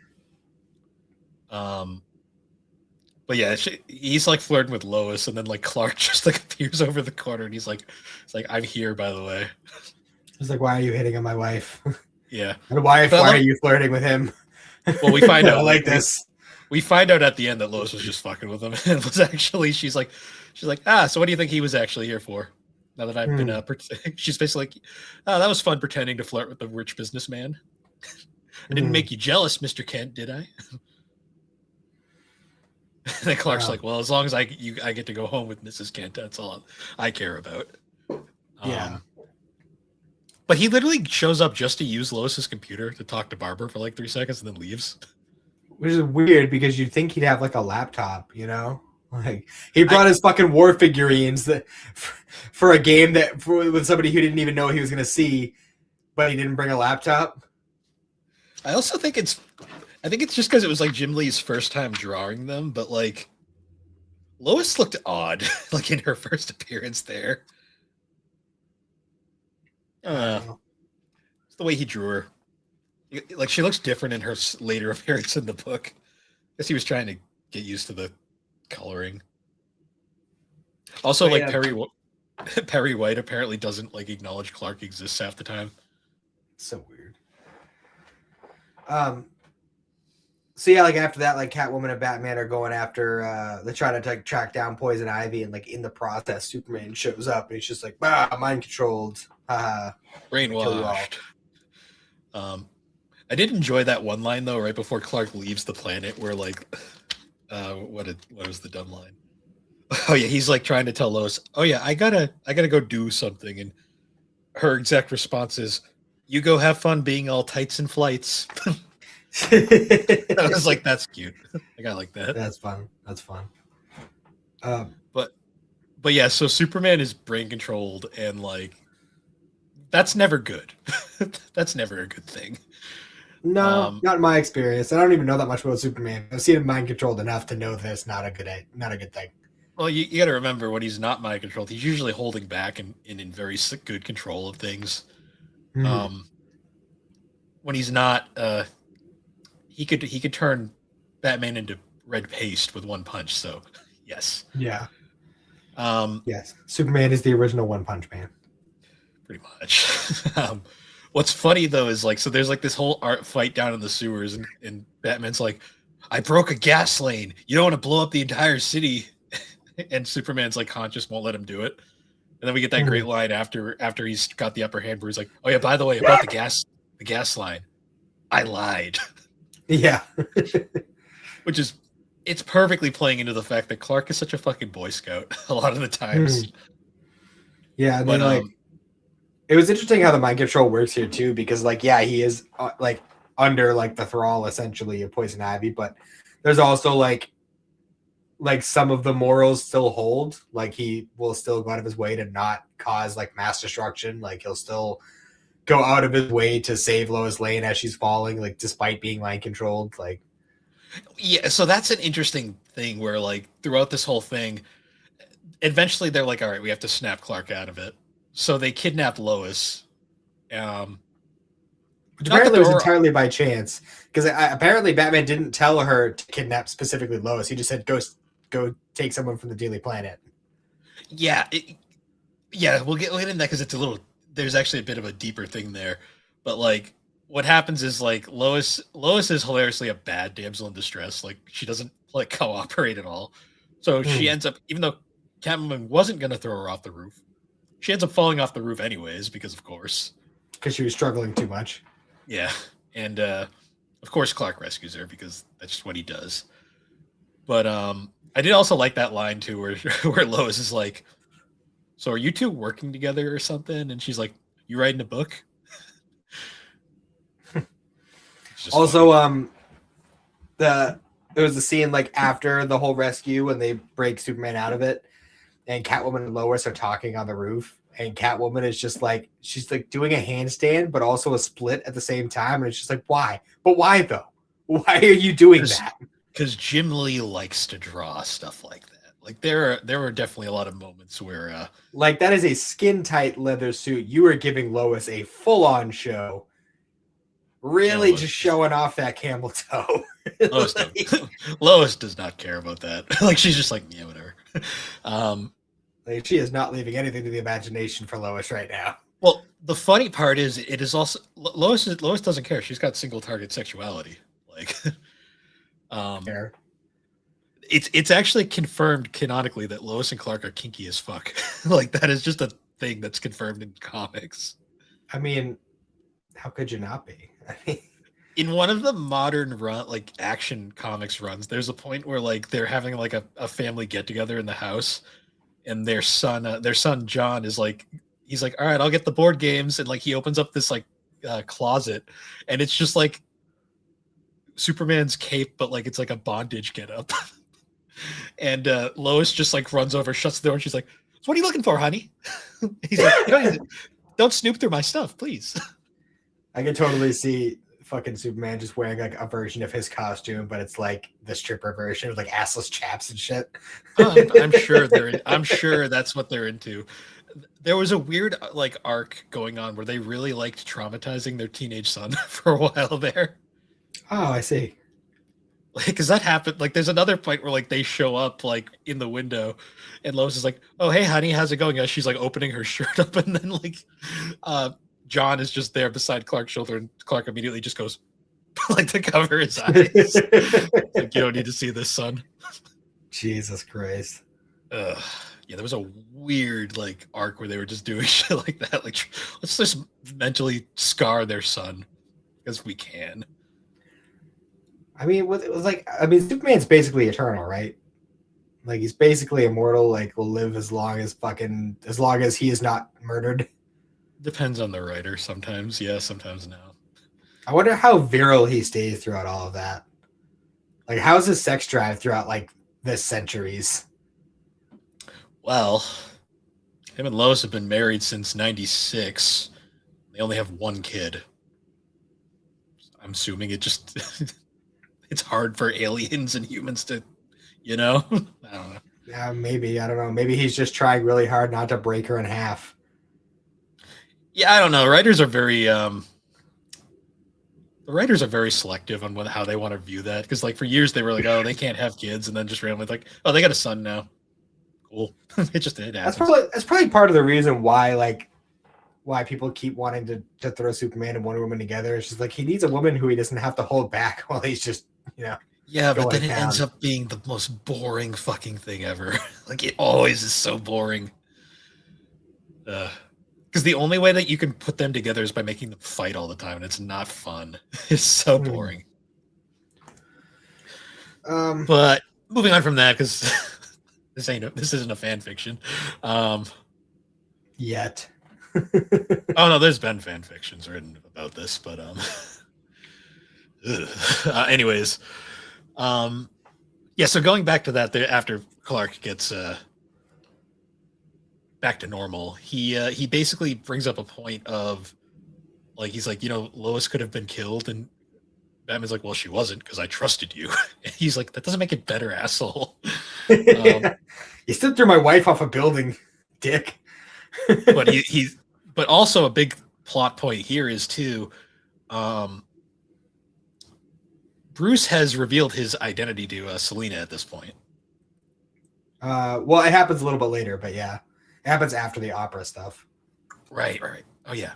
But yeah, he's like flirting with Lois, and then like Clark just like appears over the corner, and he's like, "I'm here, by the way." He's like, "Why are you hitting on my wife?" Yeah. And why are you flirting with him? Well, we find out. I like this. We find out at the end that Lois was just fucking with him, and it was actually she's like, so what do you think he was actually here for? Now that I've been, she's basically like, "Oh, that was fun pretending to flirt with the rich businessman. I didn't make you jealous, Mr. Kent, did I?" And then Clark's like, "Well, as long as I get to go home with Mrs. Kent, that's all I care about." Yeah. But he literally shows up just to use Lois's computer to talk to Barbara for like 3 seconds and then leaves. Which is weird because you'd think he'd have like a laptop, you know? Like he brought his fucking war figurines for a game with somebody who didn't even know he was going to see, but he didn't bring a laptop. I also think it's just because it was like Jim Lee's first time drawing them, but like Lois looked odd, like in her first appearance there. It's the way he drew her. Like she looks different in her later appearance in the book. I guess he was trying to get used to the coloring. Also, like Perry White apparently doesn't like acknowledge Clark exists half the time. So weird. So yeah, like after that, like Catwoman and Batman are going after they're trying to like track down Poison Ivy, and like in the process, Superman shows up and he's just like, mind controlled, haha, kill you all. Brainwashed. I did enjoy that one line though, right before Clark leaves the planet, where like, what was the dumb line? Oh yeah, he's like trying to tell Lois, "Oh yeah, I gotta go do something," and her exact response is, "You go have fun being all tights and flights." I was like, "That's cute." Like I like that. That's fun. That's fun. But yeah, so Superman is brain controlled, and like that's never good. That's never a good thing. No, not in my experience. I don't even know that much about Superman. I've seen him mind controlled enough to know that it's not a good thing. Well, you got to remember when he's not mind controlled, he's usually holding back and in very good control of things. Mm-hmm. When he's not, he could turn Batman into red paste with one punch. So, yes. Yeah. Yes. Superman is the original One Punch Man. Pretty much. What's funny though is like, so there's like this whole art fight down in the sewers, and Batman's like, "I broke a gas lane. You don't want to blow up the entire city." And Superman's like conscious, won't let him do it. And then we get that great line after he's got the upper hand, where he's like, "Oh yeah, by the way, about the gas line, I lied." Yeah. Which is, it's perfectly playing into the fact that Clark is such a fucking Boy Scout a lot of the times. Yeah, and then like it was interesting how the mind control works here too, because like yeah, he is like under like the thrall essentially of Poison Ivy, but there's also like some of the morals still hold. Like he will still go out of his way to not cause like mass destruction. Like he'll still go out of his way to save Lois Lane as she's falling, like despite being mind controlled. Like yeah, so that's an interesting thing where like throughout this whole thing, eventually they're like, all right, we have to snap Clark out of it. So they kidnap Lois. Which apparently was entirely by chance, because apparently Batman didn't tell her to kidnap specifically Lois. He just said, go take someone from the Daily Planet. Yeah. We'll get into that because it's there's actually a bit of a deeper thing there. But like what happens is like Lois is hilariously a bad damsel in distress. Like she doesn't like cooperate at all. So she ends up, even though Catwoman wasn't going to throw her off the roof, she ends up falling off the roof anyways, because of course. Because she was struggling too much. Yeah. And of course Clark rescues her because that's just what he does. But I did also like that line too where Lois is like, "So are you two working together or something?" And she's like, "You writing a book?" Also, funny. There was a scene like after the whole rescue when they break Superman out of it, and Catwoman and Lois are talking on the roof, and Catwoman is just like, she's like doing a handstand but also a split at the same time, and it's just like, why? But why though? Why are you doing that? Because Jim Lee likes to draw stuff like that. Like there were definitely a lot of moments where like that is a skin tight leather suit. You are giving Lois a full on show. Really just showing off that camel toe. Lois does not care about that. Like she's just like, yeah, whatever. Like she is not leaving anything to the imagination for Lois right now. Well, the funny part is it is also Lois doesn't care. She's got single target sexuality. Like it's actually confirmed canonically that Lois and Clark are kinky as fuck. Like that is just a thing that's confirmed in comics. I mean, how could you not be? I mean, in one of the modern like action comics runs, there's a point where like they're having like a family get together in the house, and their son John is like, he's like, all right, I'll get the board games, and like he opens up this like closet, and it's just like Superman's cape, but like it's like a bondage getup. And Lois just like runs over, shuts the door, and she's like, "So what are you looking for, honey?" He's like, don't snoop through my stuff, please. I can totally see fucking Superman just wearing like a version of his costume, but it's like the stripper version with like assless chaps and shit. I'm sure that's what they're into. There was a weird like arc going on where they really liked traumatizing their teenage son for a while there. Oh, I see. Like, because that happened. Like, there's another point where like they show up like in the window, and Lois is like, "Oh, hey, honey, how's it going?" As she's like opening her shirt up, and then like John is just there beside Clark's shoulder, and Clark immediately just goes, like to cover his eyes. Like, you don't need to see this, son. Jesus Christ. Yeah, there was a weird like arc where they were just doing shit like that. Like, let's just mentally scar their son because we can. I mean, it was like, I mean, Superman's basically eternal, right? Like, he's basically immortal. Like, will live as long as he is not murdered. Depends on the writer. Sometimes, yeah. Sometimes no. I wonder how virile he stays throughout all of that. Like, how's his sex drive throughout like the centuries? Well, him and Lois have been married since '96. They only have one kid. I'm assuming it just it's hard for aliens and humans to, I don't know. Yeah, maybe. I don't know. Maybe he's just trying really hard not to break her in half. Yeah, I don't know. Writers are very the writers are very selective on how they want to view that. Because like for years they were like, oh, they can't have kids, and then just randomly like, oh, they got a son now. Cool. It just did. That's probably part of the reason why people keep wanting to throw Superman and Wonder Woman together. It's just like he needs a woman who he doesn't have to hold back while he's just, Yeah, but then it ends up being the most boring fucking thing ever. Like it always is so boring. Because the only way that you can put them together is by making them fight all the time, and it's not fun. It's so boring. But moving on from that, because this isn't a fan fiction. Yet. Oh no, there's been fan fictions written about this, but anyways, yeah. So going back to that, after Clark gets back to normal, he basically brings up a point of like he's like, Lois could have been killed, and Batman's like, well, she wasn't because I trusted you. And he's like, that doesn't make it better, asshole. You still threw my wife off a building, dick. But but also a big plot point here is too, Bruce has revealed his identity to Selina at this point. Well, it happens a little bit later, but yeah, it happens after the opera stuff. Right. Oh yeah.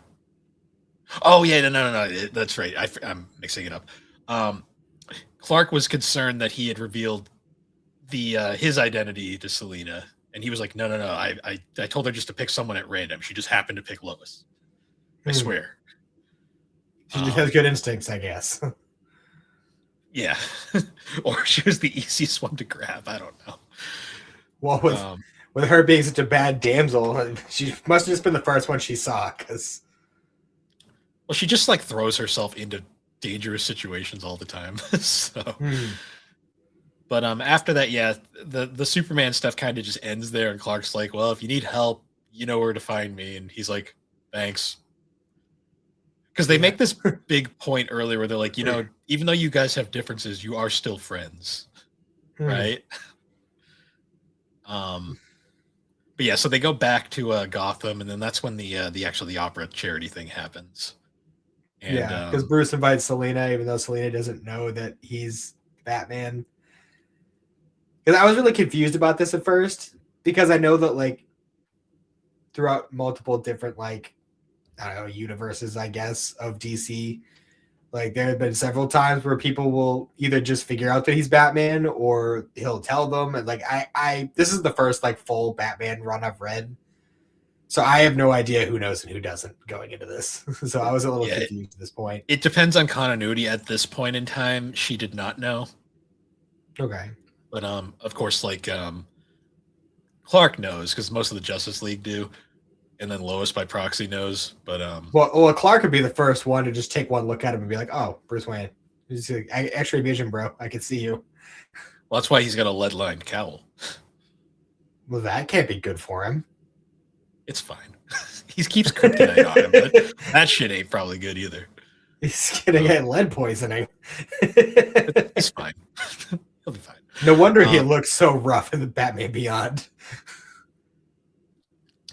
Oh yeah. No. That's right. I'm mixing it up. Clark was concerned that he had revealed his identity to Selina. And he was like, no. I told her just to pick someone at random. She just happened to pick Lois. I swear. She just has good instincts, I guess. Yeah. Or she was the easiest one to grab. I don't know. Well, with her being such a bad damsel, she must have just been the first one she saw. Well, she just like throws herself into dangerous situations all the time. So. But after that, yeah, the Superman stuff kind of just ends there, and Clark's like, well, if you need help, you know where to find me. And he's like, thanks. Because they make this big point earlier where they're like, even though you guys have differences, you are still friends. Right? But yeah, so they go back to Gotham, and then that's when the opera charity thing happens. And, yeah, because Bruce invites Selina, even though Selina doesn't know that he's Batman. Because I was really confused about this at first, because I know that like throughout multiple different universes, I guess, of DC, like there have been several times where people will either just figure out that he's Batman or he'll tell them. And like this is the first like full Batman run I've read, so I have no idea who knows and who doesn't going into this. So I was a little confused at this point. It depends on continuity. At this point in time, she did not know. Okay. But of course, like Clark knows because most of the Justice League do, and then Lois by proxy knows. But well, Clark would be the first one to just take one look at him and be like, "Oh, Bruce Wayne, X-ray vision, bro. I can see you." Well, that's why he's got a lead-lined cowl. Well, that can't be good for him. It's fine. He keeps kryptonite on him, but that shit ain't probably good either. He's gonna get lead poisoning. He's fine. He'll be fine. No wonder he looks so rough in the Batman Beyond.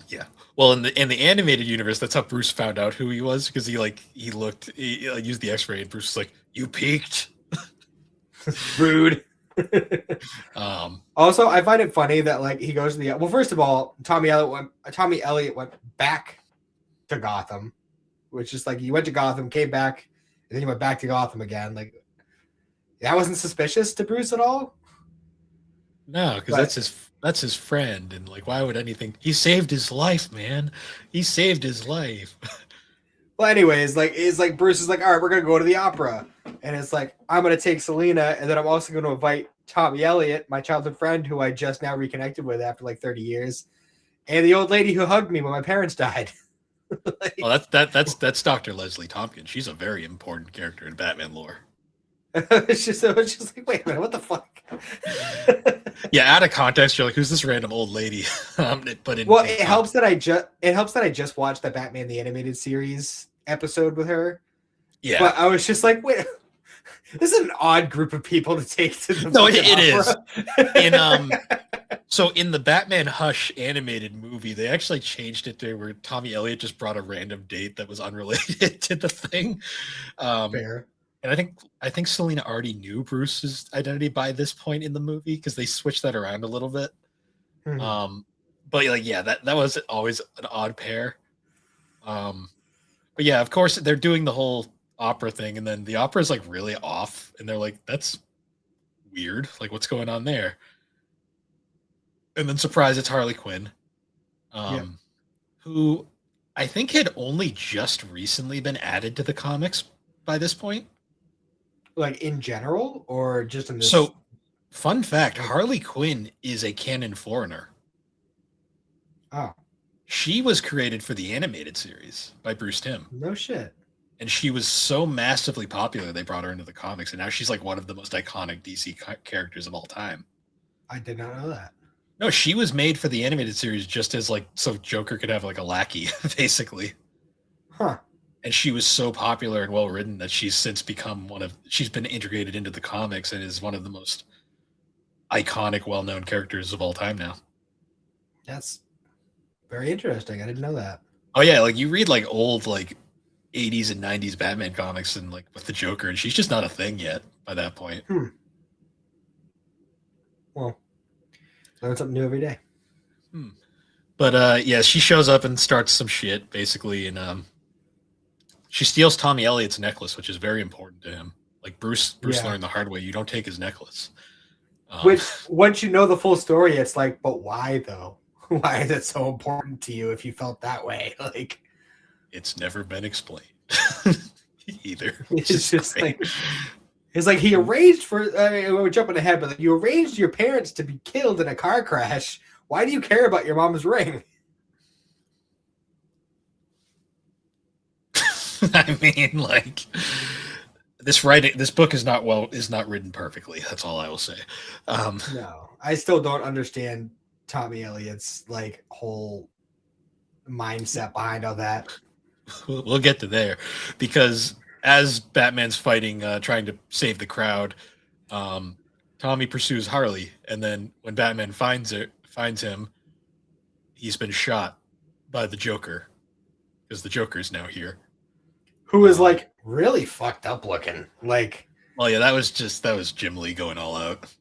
Yeah. Well, in the animated universe, that's how Bruce found out who he was, because he used the X-ray, and Bruce was like, "You peeked." Rude. Also, I find it funny that like he goes to well, first of all, Tommy Elliott went back to Gotham, which is like he went to Gotham, came back, and then he went back to Gotham again. Like, that wasn't suspicious to Bruce at all. No, because that's his friend, and like, why would anything? He saved his life, man. He saved his life. Well, anyways, like, it's like Bruce is like, all right, we're gonna go to the opera, and it's like, I'm gonna take Selena, and then I'm also gonna invite Tommy Elliott, my childhood friend, who I just now reconnected with after like 30 years, and the old lady who hugged me when my parents died. Like, Well, that's Dr. Leslie Tompkins. She's a very important character in Batman lore. it's just like, wait a minute, what the fuck? Yeah, out of context, you're like, who's this random old lady? But it helps that I just watched the Batman the Animated Series episode with her. Yeah, but I was just like, wait, this is an odd group of people to take to the no, it opera. is. So in the Batman Hush animated movie, they actually changed it to where Tommy Elliott just brought a random date that was unrelated to the thing. Fair. And I think Selena already knew Bruce's identity by this point in the movie because they switched that around a little bit. Mm-hmm. But like, yeah, that was always an odd pair. But yeah, of course they're doing the whole opera thing, and then the opera is like really off, and they're like, "That's weird. Like, what's going on there?" And then surprise, it's Harley Quinn, who I think had only just recently been added to the comics by this point. Like in general, or just in this? So, fun fact: Harley Quinn is a canon foreigner. Oh, she was created for the animated series by Bruce Timm. No shit. And she was so massively popular, they brought her into the comics, and now she's like one of the most iconic DC characters of all time. I did not know that. No, she was made for the animated series just as like so Joker could have like a lackey, basically. Huh. And she was so popular and well written that she's since become she's been integrated into the comics and is one of the most iconic, well-known characters of all time now. That's very interesting. I didn't know that. Oh yeah, like you read like old like 80s and 90s Batman comics and like with the Joker, and she's just not a thing yet by that point. Well, learn something new every day. But yeah, she shows up and starts some shit basically, and she steals Tommy Elliott's necklace, which is very important to him. Like Bruce learned the hard way: you don't take his necklace. Which, once you know the full story, it's like, but why though? Why is it so important to you if you felt that way? Like, it's never been explained either. It's just like, it's like he arranged for. We're jumping ahead, but like, you arranged your parents to be killed in a car crash. Why do you care about your mom's ring? I mean, like this book is not written perfectly. That's all I will say. No, I still don't understand Tommy Elliott's like whole mindset behind all that. We'll get to there, because as Batman's fighting, trying to save the crowd, Tommy pursues Harley, and then when Batman finds him, he's been shot by the Joker, because the Joker's now here. Who is like really fucked up looking. Like, well, yeah, that was Jim Lee going all out.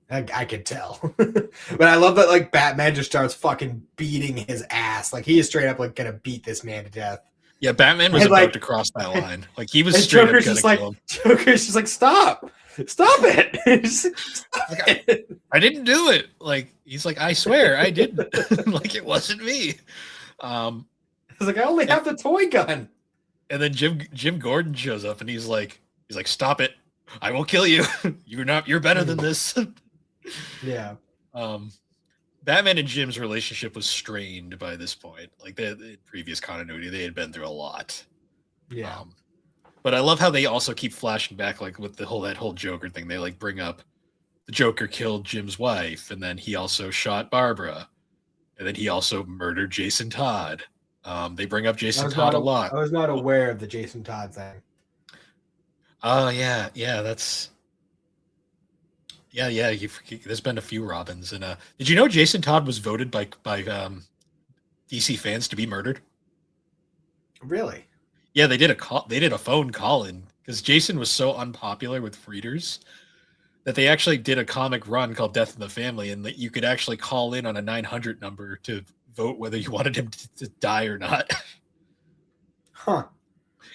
I could tell. But I love that like Batman just starts fucking beating his ass. Like he is straight up like gonna beat this man to death. Yeah, Batman was about to cross that line. Like he was straight up gonna kill him. Joker's just like, stop it. Stop it. I didn't do it. Like he's like, I swear I didn't. Like it wasn't me. He's like, I only have the toy gun. And then Jim Gordon shows up and he's like, stop it. I will kill you. You're better than this. Yeah. Batman and Jim's relationship was strained by this point. Like the previous continuity, they had been through a lot. Yeah. But I love how they also keep flashing back, like with that whole Joker thing. They like bring up the Joker killed Jim's wife, and then he also shot Barbara, and then he also murdered Jason Todd. They bring up Jason Todd a lot. I was not aware of the Jason Todd thing. Oh yeah, that's yeah. There's been a few Robins, and did you know Jason Todd was voted by DC fans to be murdered? Really? Yeah, they did a phone call in because Jason was so unpopular with readers that they actually did a comic run called Death in the Family, and that you could actually call in on a 900 number to vote whether you wanted him to die or not. Huh.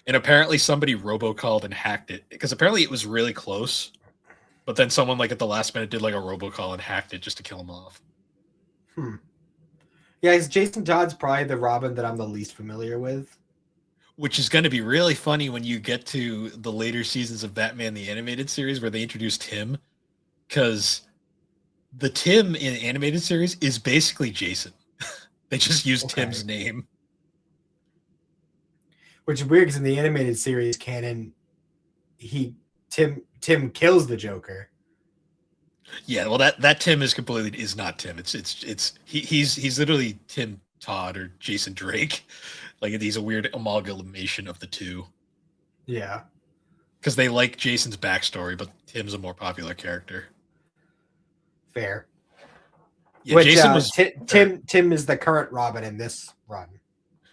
And apparently somebody robocalled and hacked it because apparently it was really close. But then someone like at the last minute did like a robocall and hacked it just to kill him off. Yeah, Jason Todd's probably the Robin that I'm the least familiar with. Which is going to be really funny when you get to the later seasons of Batman the Animated Series where they introduced Tim. Because the Tim in the animated series is basically Jason. They just used Tim's name. Which is weird because in the animated series canon, Tim kills the Joker. Yeah, well that Tim is not Tim. He's literally Tim Todd or Jason Drake. Like he's a weird amalgamation of the two. Yeah. Because they like Jason's backstory, but Tim's a more popular character. Fair. Yeah, Which, Jason was Tim is the current Robin in this run.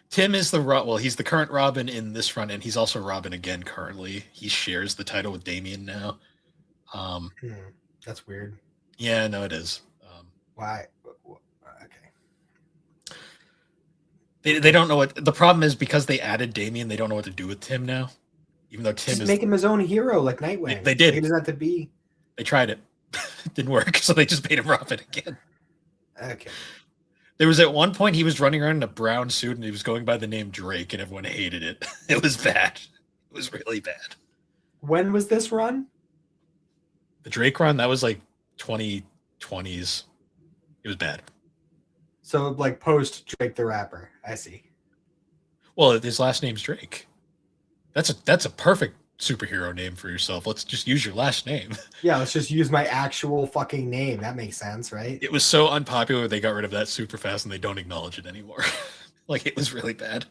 Tim is he's the current Robin in this run, and he's also Robin again currently. He shares the title with Damian now. That's weird. Yeah, no, it is. Why? Okay. They don't know what the problem is because they added Damian. They don't know what to do with Tim now, even though Tim make him his own hero like Nightwing. They did. He doesn't have to be. They tried it. It didn't work, so they just made him Robin again. Okay. There was at one point he was running around in a brown suit and he was going by the name Drake, and everyone hated it. It was bad. It was really bad. When was this run? The Drake run, that was like 2020s. It was bad. So like post Drake the Rapper. I see. Well, his last name's Drake. That's a perfect superhero name for yourself. Let's just use your last name. Yeah, let's just use my actual fucking name. That makes sense, right? It was so unpopular they got rid of that super fast and they don't acknowledge it anymore. Like it was really bad.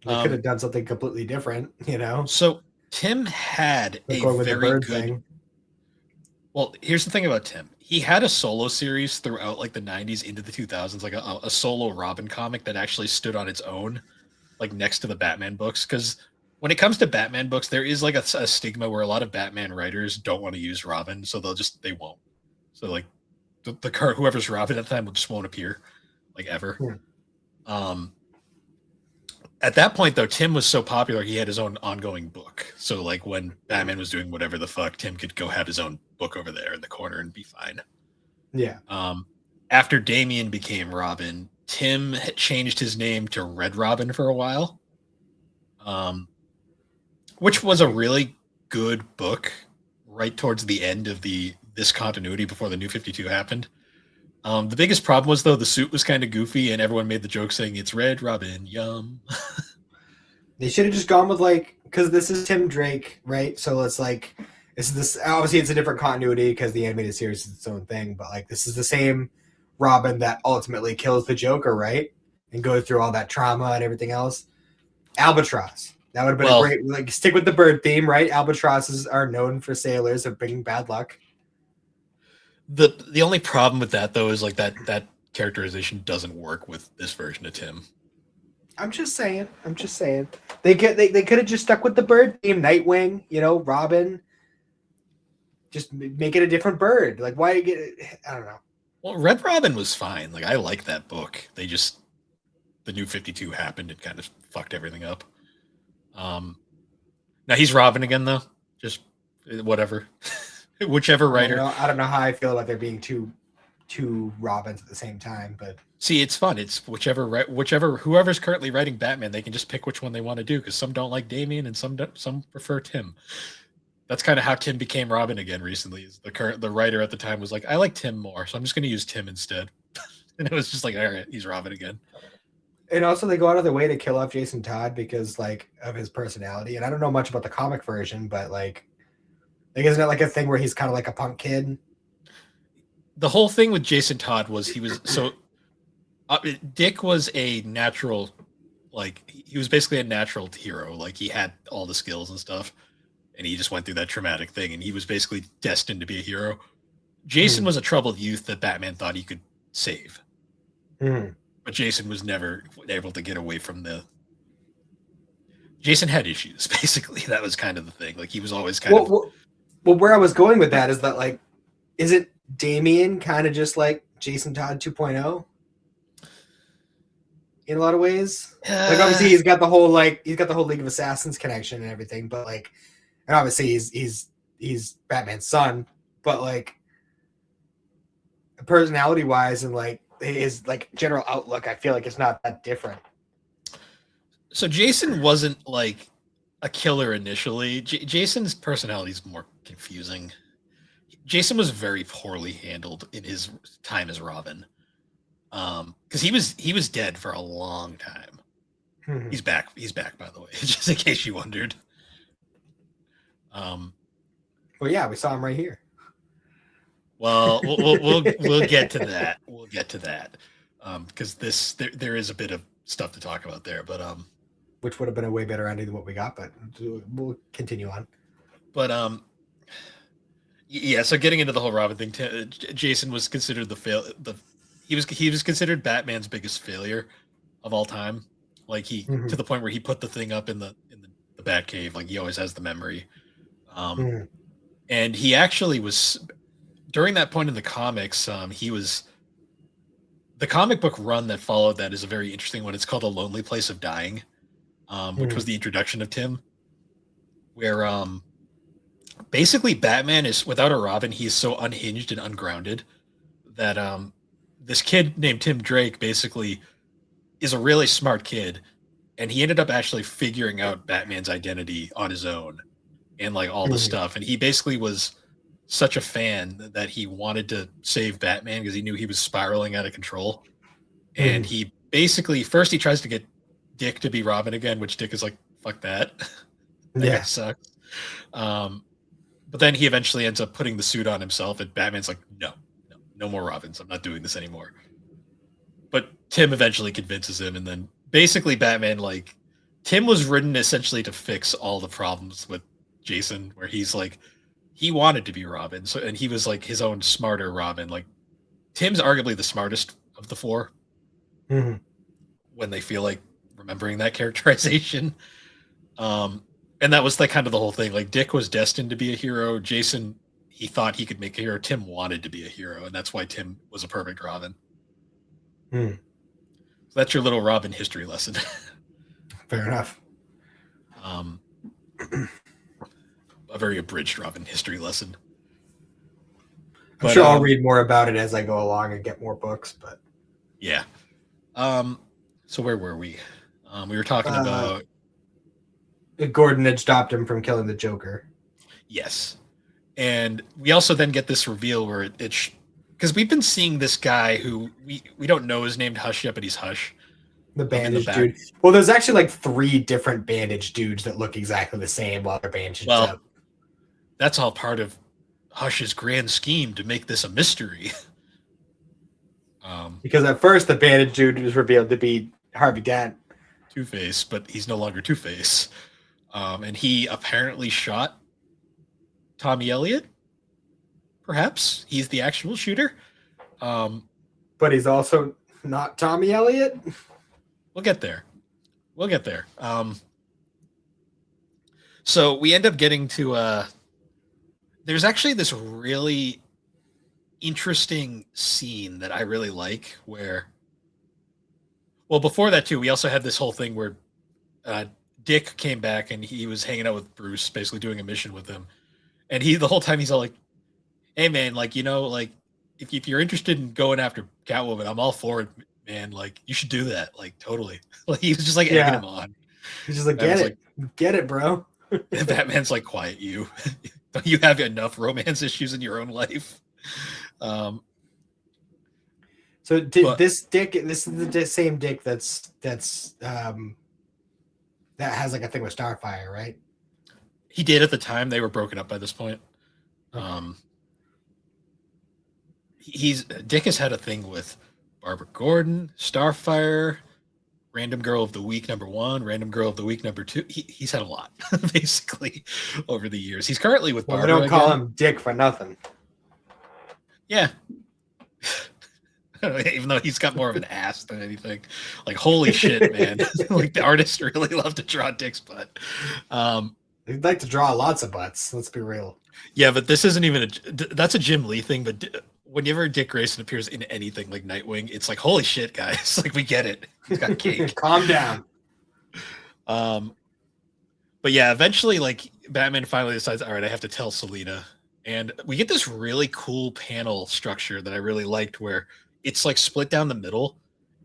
They could have done something completely different, you know? So Tim had a very good thing. Well, here's the thing about Tim. He had a solo series throughout like the 90s into the 2000s, like a solo Robin comic that actually stood on its own, like next to the Batman books. Because when it comes to Batman books, there is like a stigma where a lot of Batman writers don't want to use Robin, so they won't. So like the current whoever's Robin at the time just won't appear, like ever. Yeah. At that point, though, Tim was so popular, he had his own ongoing book. So like when Batman was doing whatever the fuck, Tim could go have his own book over there in the corner and be fine. Yeah. After Damian became Robin, Tim had changed his name to Red Robin for a while. Which was a really good book right towards the end of this continuity before the New 52 happened. The biggest problem was, though, the suit was kind of goofy and everyone made the joke saying it's Red Robin, yum. They should have just gone with because this is Tim Drake, right? So it's like, obviously it's a different continuity because the animated series is its own thing, but like this is the same Robin that ultimately kills the Joker, right? And goes through all that trauma and everything else. Albatross. That would have been a great, stick with the bird theme, right? Albatrosses are known for sailors of bringing bad luck. The only problem with that, though, is like that characterization doesn't work with this version of Tim. I'm just saying. They could have just stuck with the bird theme, Nightwing, Robin. Just make it a different bird. Like, why get it? I don't know. Well, Red Robin was fine. Like, I like that book. The New 52 happened and kind of fucked everything up. Now he's Robin again, though. Just whatever, whichever writer. I don't know how I feel about there being two Robins at the same time, but see, it's fun. It's whichever whoever's currently writing Batman, they can just pick which one they want to do because some don't like Damian and some prefer Tim. That's kind of how Tim became Robin again recently. The writer at the time was like, I like Tim more, so I'm just going to use Tim instead. And it was just like, all right, he's Robin again. And also they go out of their way to kill off Jason Todd because of his personality. And I don't know much about the comic version, but isn't it like a thing where he's kind of like a punk kid? The whole thing with Jason Todd was Dick was a natural, he was basically a natural hero. Like he had all the skills and stuff and he just went through that traumatic thing and he was basically destined to be a hero. Jason was a troubled youth that Batman thought he could save. But Jason was never able to get away from Jason had issues, basically. That was kind of the thing. Like, he was always Well, where I was going with that is that, isn't Damian kind of just like Jason Todd 2.0? in a lot of ways. Like obviously he's got the whole League of Assassins connection and everything, but like, and obviously he's Batman's son, but like personality wise and like his like general outlook, I feel like it's not that different. So Jason wasn't like a killer initially. Jason's personality is more confusing. Jason was very poorly handled in his time as Robin, because he was dead for a long time. Mm-hmm. He's back, by the way, just in case you wondered. Well, yeah, we saw him right here. Well, we'll get to that. We'll get to that, because there is a bit of stuff to talk about there, but which would have been a way better ending than what we got, but we'll continue on. But yeah. So getting into the whole Robin thing, Jason was considered he was considered Batman's biggest failure of all time. Like to the point where he put the thing up in the Batcave. Like he always has the memory. And he actually was during that point in the comics. He was the comic book run that followed that is a very interesting one. It's called A Lonely Place of Dying. Which was the introduction of Tim, where basically Batman is without a Robin, he's so unhinged and ungrounded that this kid named Tim Drake basically is a really smart kid, and he ended up actually figuring out Batman's identity on his own and like all the stuff, and he basically was such a fan that he wanted to save Batman because he knew he was spiraling out of control, and he basically first he tries to get Dick to be Robin again, which Dick is like, fuck that. That guy sucks. But then he eventually ends up putting the suit on himself, and Batman's like, no more Robins. I'm not doing this anymore. But Tim eventually convinces him, and then basically Batman, like, Tim was written essentially to fix all the problems with Jason, where he's like, he wanted to be Robin, so and he was like his own smarter Robin. Like, Tim's arguably the smartest of the four. When they feel like remembering that characterization. And that was like kind of the whole thing. Like Dick was destined to be a hero. Jason, he thought he could make a hero. Tim wanted to be a hero, and that's why Tim was a perfect Robin. So that's your little Robin history lesson. Fair enough. A very abridged Robin history lesson. I'm sure I'll read more about it as I go along and get more books, but yeah. So where were we? We were talking about Gordon had stopped him from killing the Joker. Yes. And we also then get this reveal where it's because we've been seeing this guy who we don't know is named Hush yet, but he's Hush. The bandage dude. Well, there's actually like 3 different bandage dudes that look exactly the same while they're bandaged up. That's all part of Hush's grand scheme to make this a mystery. Because at first the bandage dude was revealed to be Harvey Dent. Two-Face, but he's no longer Two-Face. And he apparently shot Tommy Elliott. Perhaps he's the actual shooter. But he's also not Tommy Elliott. We'll get there. So we end up getting to there's actually this really interesting scene that I really like where, well, before that too, we also had this whole thing where Dick came back and he was hanging out with Bruce, basically doing a mission with him. And the whole time he's all like, hey man, like, you know, like if you're interested in going after Catwoman, I'm all for it, man. Like you should do that. Like totally. Like he was just like egging him on. He's just like, get it, bro. And Batman's like, quiet you. Don't you have enough romance issues in your own life? This Dick, this is the same Dick that's that has like a thing with Starfire, right? He did at the time. They were broken up by this point. Dick has had a thing with Barbara Gordon, Starfire, Random Girl of the Week #1, Random Girl of the Week #2. He's had a lot basically over the years. He's currently with Barbara. We don't call him Dick for nothing. Yeah. Even though he's got more of an ass than anything. Like, holy shit, man. Like, the artists really love to draw Dick's butt. They'd like to draw lots of butts. Let's be real. Yeah, but this isn't even that's a Jim Lee thing. But whenever Dick Grayson appears in anything like Nightwing, it's like, holy shit, guys! Like, we get it. He's got cake. Calm down. But yeah, eventually, like, Batman finally decides, all right, I have to tell Selina. And we get this really cool panel structure that I really liked where it's like split down the middle.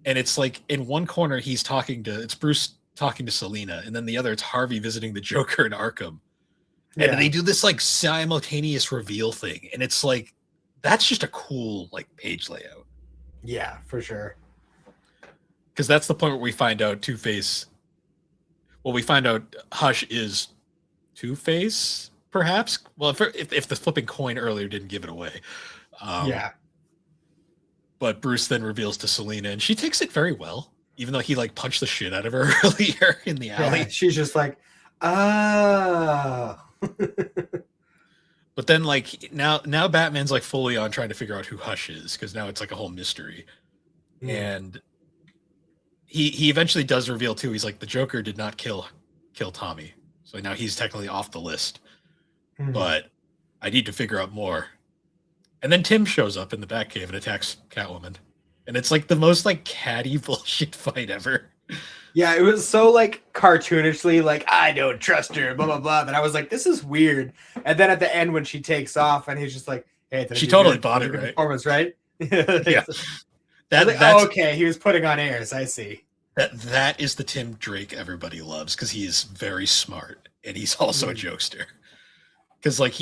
And it's like in one corner, it's Bruce talking to Selina. And then the other, it's Harvey visiting the Joker in Arkham. And then they do this like simultaneous reveal thing. And it's like, that's just a cool like page layout. Yeah, for sure. Because that's the point where we find out Two-Face. Well, we find out Hush is Two-Face, perhaps. Well, if the flipping coin earlier didn't give it away. Yeah. But Bruce then reveals to Selina, and she takes it very well, even though he like punched the shit out of her earlier in the alley. Yeah, she's just like, oh. But then like now Batman's like fully on trying to figure out who Hush is, because now it's like a whole mystery. And he eventually does reveal too. He's like, the Joker did not kill Tommy, so now he's technically off the list. But I need to figure out more. And then Tim shows up in the Batcave and attacks Catwoman, and it's like the most like catty bullshit fight ever. Yeah, it was so like cartoonishly like, I don't trust her, blah blah blah. That I was like, this is weird. And then at the end when she takes off and he's just like, hey, she totally bought it, right? Performance, right? Yeah. That's okay. He was putting on airs. I see. That is the Tim Drake everybody loves, because he is very smart and he's also a jokester. Because like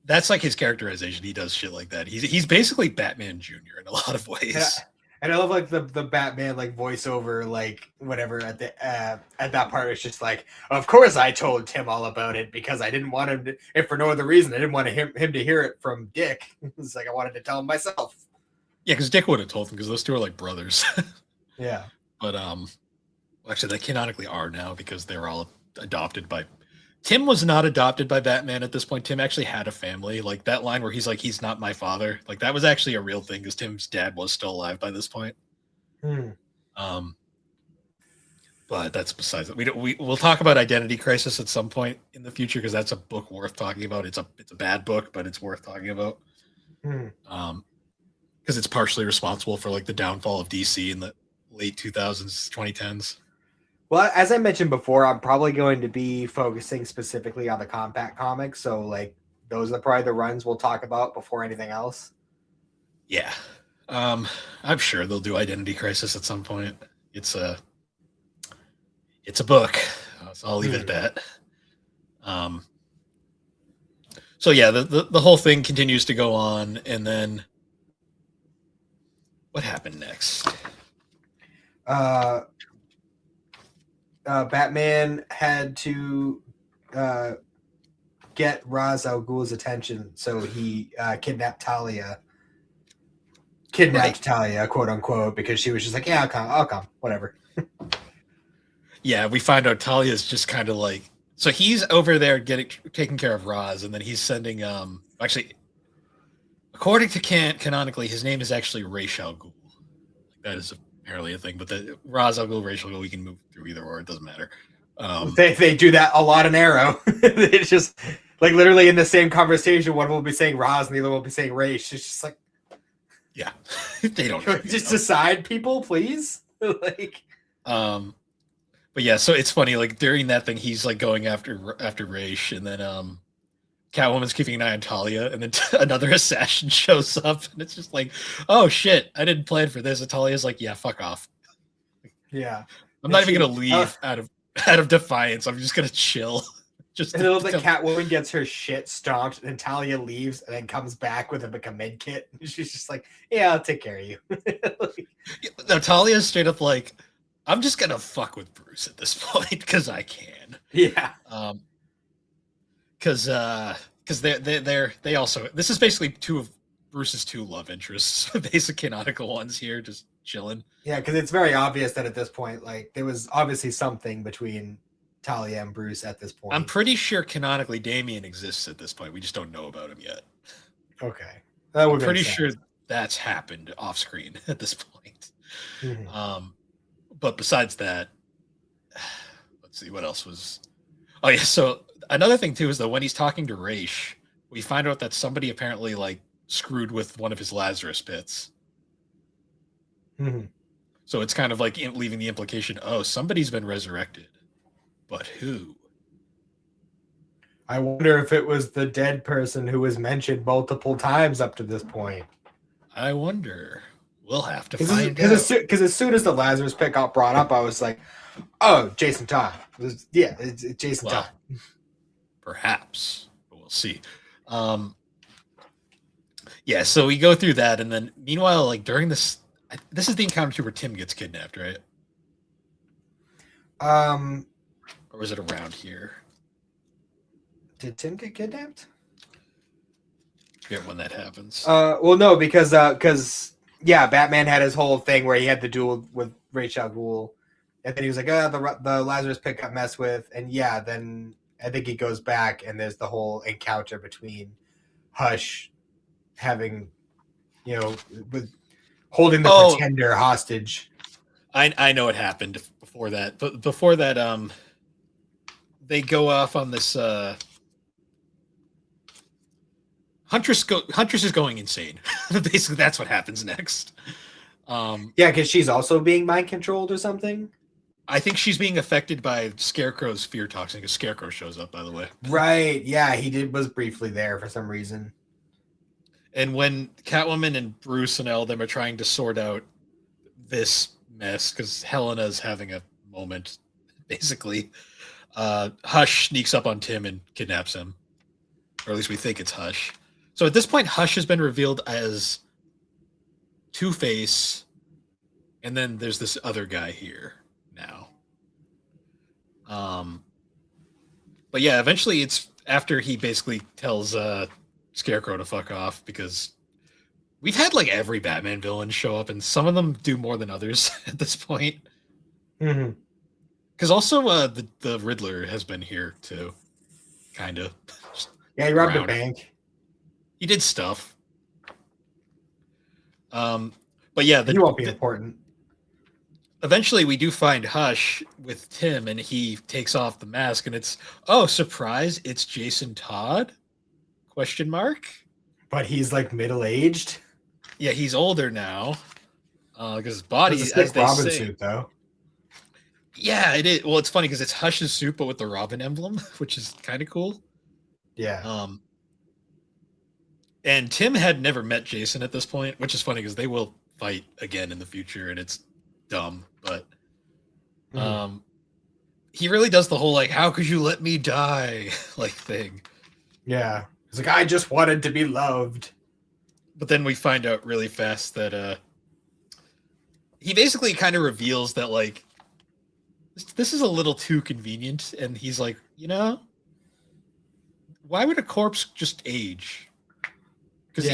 that's like his characterization. He does shit like that. He's basically Batman Jr. in a lot of ways. Yeah. And I love like the Batman like voiceover, like whatever at that part. It's just like, of course I told Tim all about it because I didn't want him to, if for no other reason, I didn't want him to hear it from Dick. It's like I wanted to tell him myself. Yeah, because Dick would have told him, because those two are like brothers. Yeah. But actually they canonically are now, because they were all adopted by. Tim was not adopted by Batman at this point. Tim actually had a family. Like that line where he's like, he's not my father. Like that was actually a real thing, because Tim's dad was still alive by this point. But that's besides it. We'll talk about Identity Crisis at some point in the future, because that's a book worth talking about. It's a bad book, but it's worth talking about. Because it's partially responsible for like the downfall of DC in the late 2000s, 2010s. Well, as I mentioned before, I'm probably going to be focusing specifically on the compact comics. So, like, those are probably the runs we'll talk about before anything else. Yeah. I'm sure they'll do Identity Crisis at some point. It's a book. So I'll leave it at that. So, yeah, the whole thing continues to go on. And then what happened next? Batman had to get Ra's al Ghul's attention, so he kidnapped Talia. Talia, quote unquote, because she was just like, yeah, I'll come, whatever. Yeah, we find out Talia's just kind of like, so he's over there taking care of Ra's, and then he's sending actually, according to canonically, his name is actually Ra's al Ghul. That is apparently a thing, but the Ra's al Ghul, Ra's al Ghul, we can move through either or, it doesn't matter. They do that a lot in Arrow. It's just like literally in the same conversation, one will be saying Ra's and the other will be saying Ra's. It's just like, yeah, they don't just decide, people, please. Like, but yeah, so it's funny. Like during that thing, he's like going after Ra's, and then Catwoman's keeping an eye on Talia, and then another assassin shows up, and it's just like, oh shit, I didn't plan for this. And Talia's like, yeah, fuck off. Yeah, I'm not even gonna leave out of defiance. I'm just gonna chill. Just and then the Catwoman gets her shit stomped, and Talia leaves, and then comes back with like a med kit. And she's just like, "Yeah, I'll take care of you." Like, no, Talia's straight up like, "I'm just gonna fuck with Bruce at this point because I can." Yeah. Because they also, this is basically two of Bruce's two love interests, basic canonical ones here, just chilling. Yeah, because it's very obvious that at this point, like, there was obviously something between Talia and Bruce at this point. I'm pretty sure canonically Damian exists at this point. We just don't know about him yet. Okay. I'm pretty sure that's happened off screen at this point. Mm-hmm. But besides that, let's see what else was. Oh yeah, so another thing too is that when he's talking to Raish, we find out that somebody apparently like screwed with one of his Lazarus pits. Mm-hmm. So it's kind of like leaving the implication, oh, somebody's been resurrected. But who? I wonder if it was the dead person who was mentioned multiple times up to this point. I wonder. We'll have to find out. Because as soon as the Lazarus pit got brought up, I was like, oh, Jason Todd. It's Jason Todd. Perhaps. But we'll see. Yeah, so we go through that, and then meanwhile, like during this is the encounter too where Tim gets kidnapped, right? Or was it around here? Did Tim get kidnapped? I forget when that happens. Well, no, because Batman had his whole thing where he had the duel with Ra's al Ghul, and then he was like, the Lazarus pit got messed with, and then I think he goes back, and there's the whole encounter between Hush having, with holding the Pretender hostage. I know what happened before that, but before that, they go off on this. Huntress is going insane. Basically, that's what happens next. Because she's also being mind controlled or something. I think she's being affected by Scarecrow's fear toxin because Scarecrow shows up, by the way. Right. Yeah, was briefly there for some reason. And when Catwoman and Bruce and all them are trying to sort out this mess, because Helena's having a moment, basically, Hush sneaks up on Tim and kidnaps him. Or at least we think it's Hush. So at this point, Hush has been revealed as Two-Face, and then there's this other guy here now. But yeah, eventually it's after he basically tells Scarecrow to fuck off, because we've had like every Batman villain show up, and some of them do more than others at this point. Mm-hmm. Because also the Riddler has been here too, kind of. Yeah, he robbed a bank. He did stuff. But yeah, he won't be important. Eventually, we do find Hush with Tim, and he takes off the mask, and it's surprise! It's Jason Todd? ? But he's like middle-aged. Yeah, he's older now. Because his body is a Robin suit, though. Yeah, it is. Well, it's funny because it's Hush's suit, but with the Robin emblem, which is kind of cool. Yeah. And Tim had never met Jason at this point, which is funny because they will fight again in the future, and it's dumb, but he really does the whole like, how could you let me die like thing. Yeah. He's like, I just wanted to be loved. But then we find out really fast that he basically kind of reveals that like this is a little too convenient, and he's like, why would a corpse just age? Because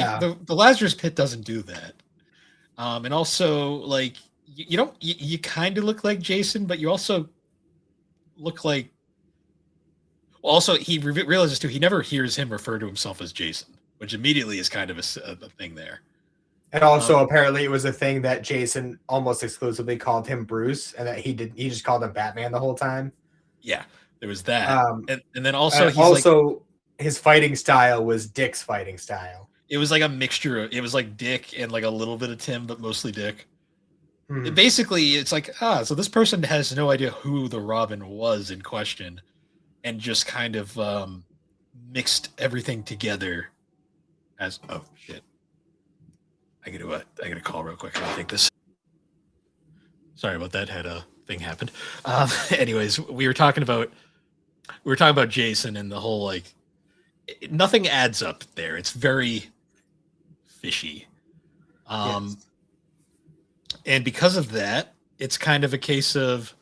the Lazarus pit doesn't do that. And also, like, you kind of look like Jason, but you also look like. Also, he realizes too, he never hears him refer to himself as Jason, which immediately is kind of a thing there. And also, apparently, it was a thing that Jason almost exclusively called him Bruce, and that he just called him Batman the whole time. Yeah, there was that, and then also his fighting style was Dick's fighting style. It was like a mixture. It was like Dick and like a little bit of Tim, but mostly Dick. Basically, it's like, so this person has no idea who the Robin was in question, and just kind of mixed everything together as, oh shit. I gotta call real quick. I gotta take this. Sorry about that. Had a thing happened. Anyways, we were talking about Jason and the whole like nothing adds up there. It's very fishy. Yes. And because of that, it's kind of a case of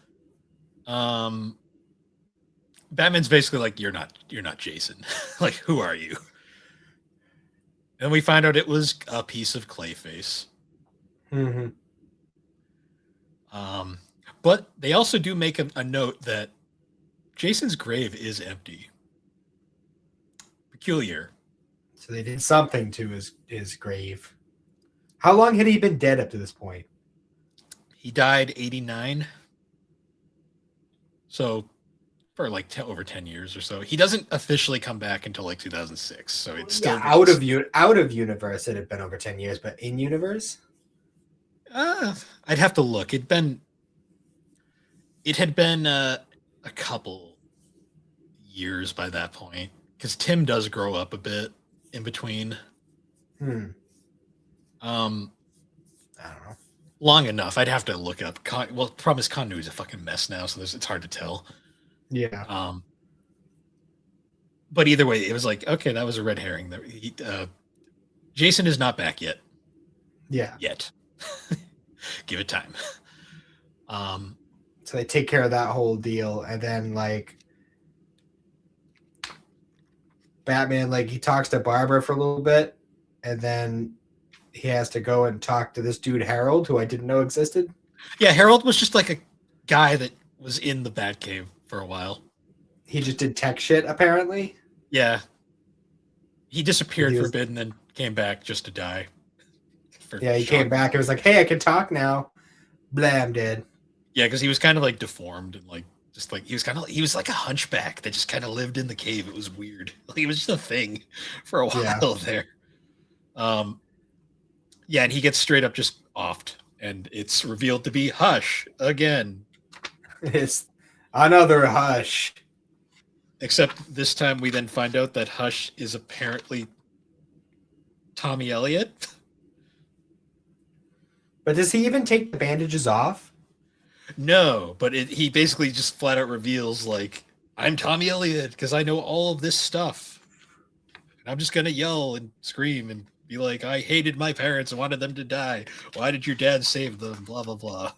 Batman's basically like, you're not Jason. Like, who are you? And we find out it was a piece of Clayface. Mm-hmm. But they also do make a note that Jason's grave is empty. Peculiar. So they did something to his grave. How long had he been dead up to this point? He died 89. So for like over 10 years or so. He doesn't officially come back until like 2006, so it's still out of universe. It had been over 10 years, but in universe, I'd have to look. It had been a couple years by that point because Tim does grow up a bit in between. I don't know. Long enough. I'd have to look up. Well, the problem is continuity is a fucking mess now, so it's hard to tell. Yeah. But either way, it was like, okay, that was a red herring. Jason is not back yet. Yeah. Yet. Give it time. So they take care of that whole deal, and then like Batman, like he talks to Barbara for a little bit, and then he has to go and talk to this dude Harold, who I didn't know existed. Yeah, Harold was just like a guy that was in the Batcave for a while. He just did tech shit, apparently. Yeah. He disappeared for a bit and then came back just to die. He came back and was like, hey, I can talk now. Blam, dead. Yeah, because he was kind of like deformed and like just like he was like a hunchback that just kind of lived in the cave. It was weird. Like it was just a thing for a while there. Yeah, and he gets straight up just offed, and it's revealed to be Hush again. It's another Hush. Except this time we then find out that Hush is apparently Tommy Elliott. But does he even take the bandages off? No, but he basically just flat out reveals, like, I'm Tommy Elliott because I know all of this stuff. And I'm just going to yell and scream and be like, I hated my parents and wanted them to die. Why did your dad save them? Blah, blah, blah.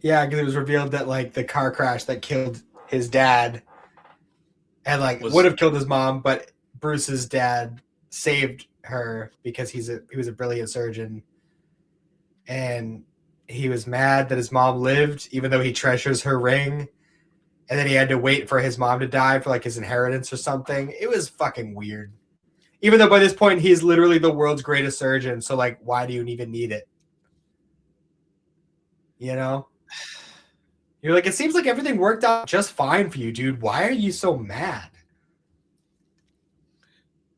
Yeah, because it was revealed that, like, the car crash that killed his dad and, like, would have killed his mom, but Bruce's dad saved her because he was a brilliant surgeon. And he was mad that his mom lived, even though he treasures her ring. And then he had to wait for his mom to die for, like, his inheritance or something. It was fucking weird. Even though by this point, he's literally the world's greatest surgeon. So, like, why do you even need it? You know? You're like, it seems like everything worked out just fine for you, dude. Why are you so mad?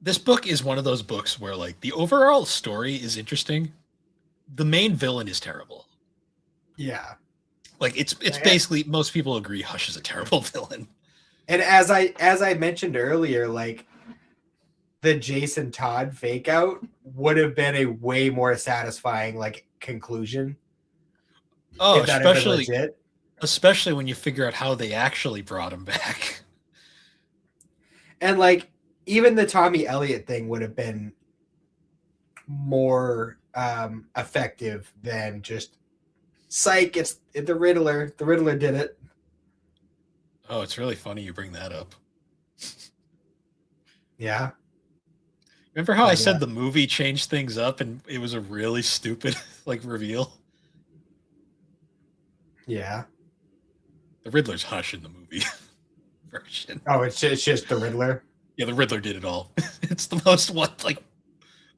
This book is one of those books where, like, the overall story is interesting. The main villain is terrible. Yeah. Like, it's basically, most people agree Hush is a terrible villain. And as I mentioned earlier, like, the Jason Todd fake out would have been a way more satisfying, like, conclusion. Oh, especially when you figure out how they actually brought him back. And, like, even the Tommy Elliott thing would have been more effective than just psych, it's the Riddler. The Riddler did it. Oh, it's really funny you bring that up. Yeah. Remember how I said the movie changed things up and it was a really stupid, like, reveal? Yeah. The Riddler's Hush in the movie version. Oh, it's just the Riddler? Yeah, the Riddler did it all. It's the most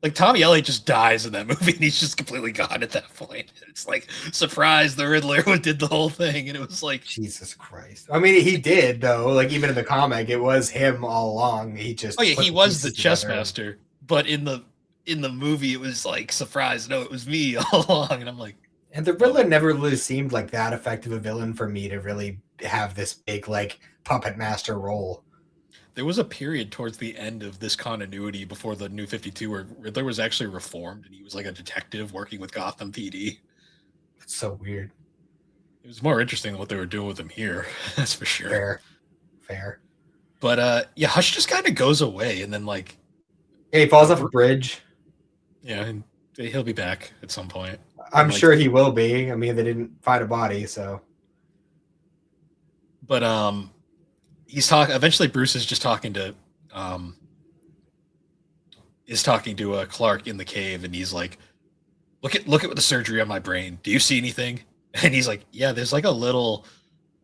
like Tommy Elliott just dies in that movie and he's just completely gone at that point. It's like, surprise, the Riddler did the whole thing. And it was like, Jesus Christ. I mean, he did, though. Like, even in the comic, it was him all along. He just, oh yeah, he was the chess master. But in the movie, it was like, surprise, no, it was me all along. And I'm like, and the Riddler never really seemed like that effective a villain for me to really have this big, like, puppet master role. There was a period towards the end of this continuity before the New 52 where Riddler was actually reformed and he was like a detective working with Gotham PD. It's so weird. It was more interesting than what they were doing with him here. That's for sure. Fair. But yeah, Hush just kind of goes away and then, like, he falls off a bridge. Yeah, and he'll be back at some point. I'm sure he will be. I mean, they didn't find a body, so. But eventually Bruce is just talking to Clark in the cave, and he's like, look at what the surgery on my brain. Do you see anything? And he's like, yeah, there's like a little,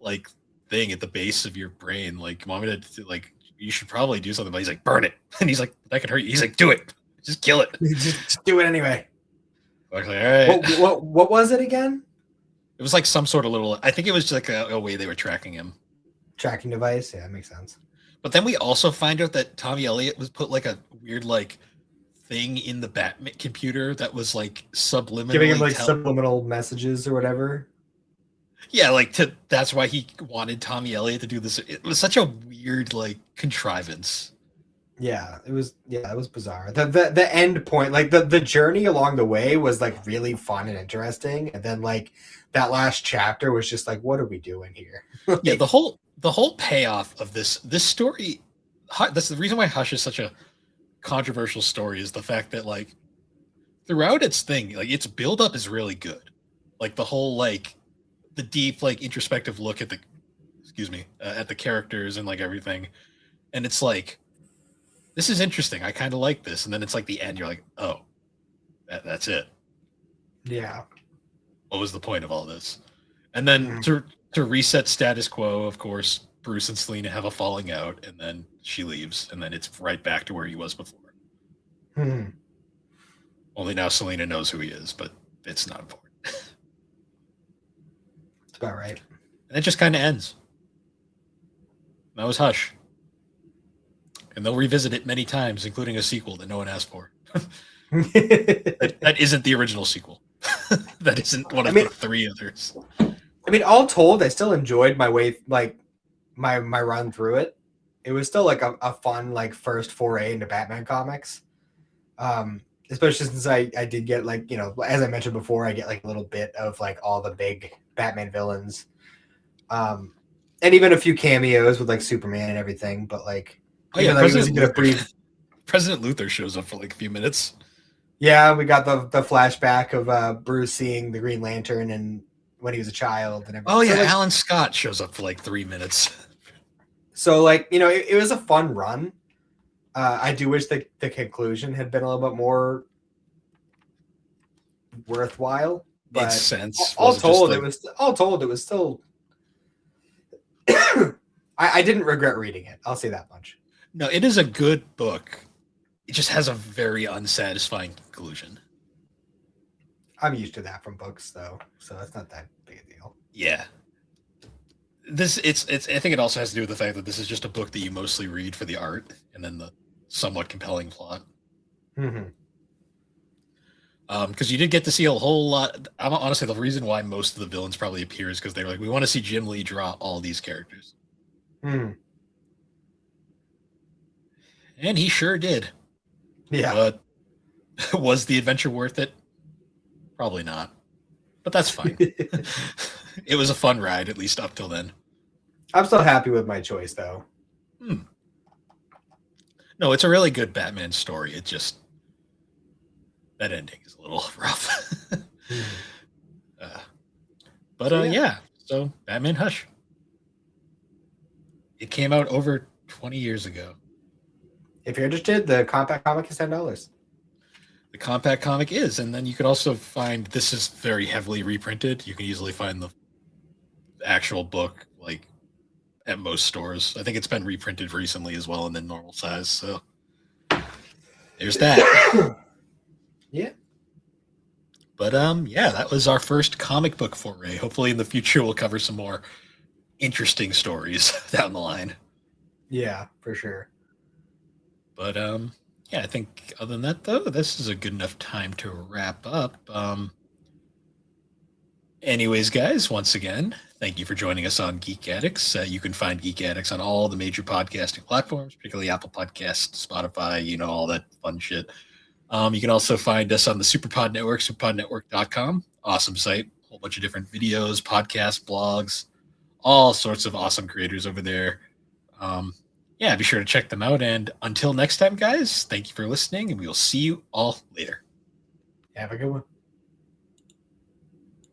like, thing at the base of your brain. Like, want me to, like, you should probably do something. But he's like, burn it. And he's like, that could hurt you. He's like, do it. Just kill it. Just do it anyway. Like, all right. What was it again? It was like some sort of little, I think it was just like a way they were tracking him. tracking device. Yeah, that makes sense. But then we also find out that Tommy Elliott was put like a weird like thing in the Batman computer that was like subliminally Giving him like subliminal messages or whatever. Yeah, like that's why he wanted Tommy Elliott to do this. It was such a weird like contrivance. Yeah, it was bizarre. The end point, like the journey along the way was like really fun and interesting. And then like that last chapter was just like, what are we doing here? Like, yeah, the whole payoff of this story, that's the reason why Hush is such a controversial story, is the fact that like throughout its thing, like its build up is really good. Like the whole like the deep like introspective look at the at the characters and like everything. And it's like, this is interesting. I kind of like this. And then it's like the end. You're like, oh, that's it. Yeah. What was the point of all this? And then to reset status quo, of course, Bruce and Selina have a falling out, and then she leaves, and then it's right back to where he was before. Only now Selina knows who he is, but it's not important. It's about right. And it just kind of ends. That was Hush. And they'll revisit it many times, including a sequel that no one asked for. that isn't the original sequel. That isn't one of the three others. I mean, all told, I still enjoyed my way, like my run through it. It was still like a fun like first foray into Batman comics. Especially since I did get like, you know, as I mentioned before, I get like a little bit of like all the big Batman villains. And even a few cameos with like Superman and everything, but like President Luthor shows up for like a few minutes. Yeah, we got the flashback of Bruce seeing the Green Lantern and when he was a child and everything. Oh yeah, so, like, Alan Scott shows up for like 3 minutes. So like, you know, it was a fun run. I do wish the conclusion had been a little bit more worthwhile. But makes sense. All told, it was still. I didn't regret reading it. I'll say that much. No, it is a good book. It just has a very unsatisfying conclusion. I'm used to that from books, though, so it's not that big a deal. Yeah. It's. I think it also has to do with the fact that this is just a book that you mostly read for the art and then the somewhat compelling plot. Because you did get to see a whole lot. Honestly, the reason why most of the villains probably appear is because they were like, we want to see Jim Lee draw all these characters. And he sure did. Yeah. But was the adventure worth it? Probably not. But that's fine. It was a fun ride, at least up till then. I'm still happy with my choice, though. No, it's a really good Batman story. It just... that ending is a little rough. Yeah. So, Batman Hush. It came out over 20 years ago. If you're interested, the compact comic is $10. The compact comic is, and then you could also find, this is very heavily reprinted. You can easily find the actual book, like, at most stores. I think it's been reprinted recently as well in the normal size, so there's that. Yeah. But, yeah, that was our first comic book foray. Hopefully in the future we'll cover some more interesting stories down the line. Yeah, for sure. But, yeah, I think other than that, though, this is a good enough time to wrap up. Anyways, guys, once again, thank you for joining us on Geek Addicts. You can find Geek Addicts on all the major podcasting platforms, particularly Apple Podcasts, Spotify, you know, all that fun shit. You can also find us on the Superpod Network, superpodnetwork.com. Awesome site. A whole bunch of different videos, podcasts, blogs, all sorts of awesome creators over there. Yeah, be sure to check them out. And until next time, guys, thank you for listening, and we will see you all later. Have a good one.